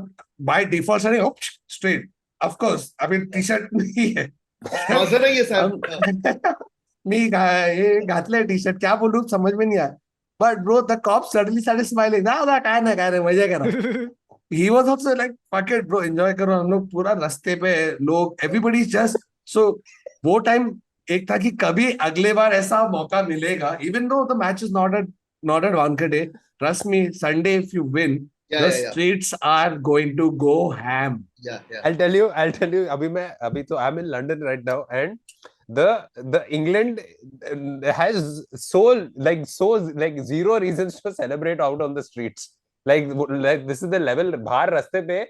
बाय डिफॉल्ट से नहीं स्ट्रेट, ऑफ कोर्स अभी टी शर्ट नहीं है, मी हे घातलंय टी शर्ट, क्या बोलूं समझ में नहीं आया. But bro the cop suddenly started smiling. ना काय ना मजा करा. He was also like, fuck it, bro, enjoy करो. हम लोग पूरा रास्ते पे लोग, everybody just so वो टाइम एक था कि कभी अगले बार ऐसा मौका मिलेगा. Even though the match is not at Wankhede, trust me, Sunday if you win, the streets are going to go ham. I'll tell you. अभी तो I'm in London right now and the England has so zero reasons to celebrate out on the streets. Like this is the level. बाहर रास्ते पे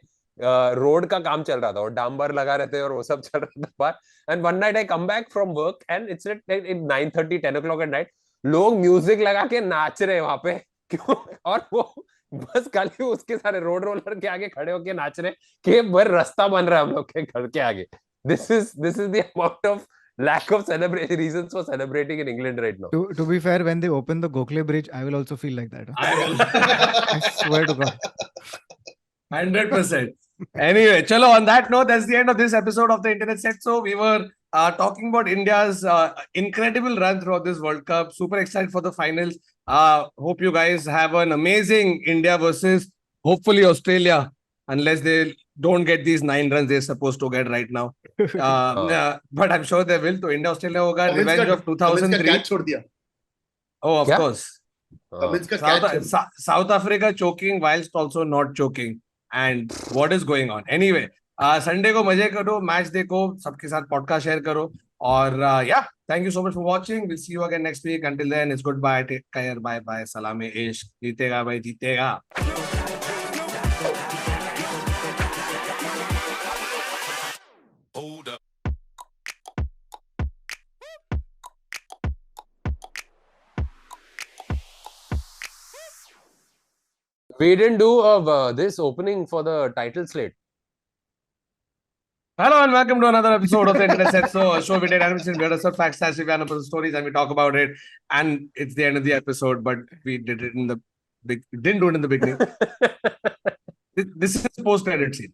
road का काम चल रहा था और डांबर लगा रहते और वो सब चल रहा था बाहर. And one night I come back from work and it's at 9:30, 10 o'clock at night. लोग म्यूजिक लगा के नाच रहे हैं वहां पे. क्यों? और वो बस खाली उसके सारे रोड रोलर के आगे खड़े होके नाच रहे कि बर रास्ता बन रहा है हम लोग के घर के आगे. This is the amount of lack of reasons for celebrating in England right now. To be fair, when they open the Gokhale Bridge, I will also feel like that. I swear to God. 100%. Anyway, chalo, on that note, that's the end of this episode of the Internet Set. So we were talking about India's incredible run throughout this World Cup. Super excited for the finals. Hope you guys have an amazing India versus hopefully Australia, unless they don't get these 9 runs they're supposed to get right now. But I'm sure they will. So India Australia hoga revenge of 2003. Oh, of course. South Africa choking whilst also not choking. and what is going on. Anyway, Sunday को मजे करो, match देखो, सबके साथ podcast share करो. और yeah, thank you so much for watching. We'll see you again next week. Until then, it's goodbye. Take care. Bye bye. Salame ishq. जीतेगा भाई जीतेगा. We didn't do this opening for the title slate. Hello and welcome to another episode of the Internet Set. So, a show we did animation, we had facts, stats, review, stories, and we talk about it. And it's the end of the episode, but we did it in the didn't do it in the beginning. This is post-credit scene.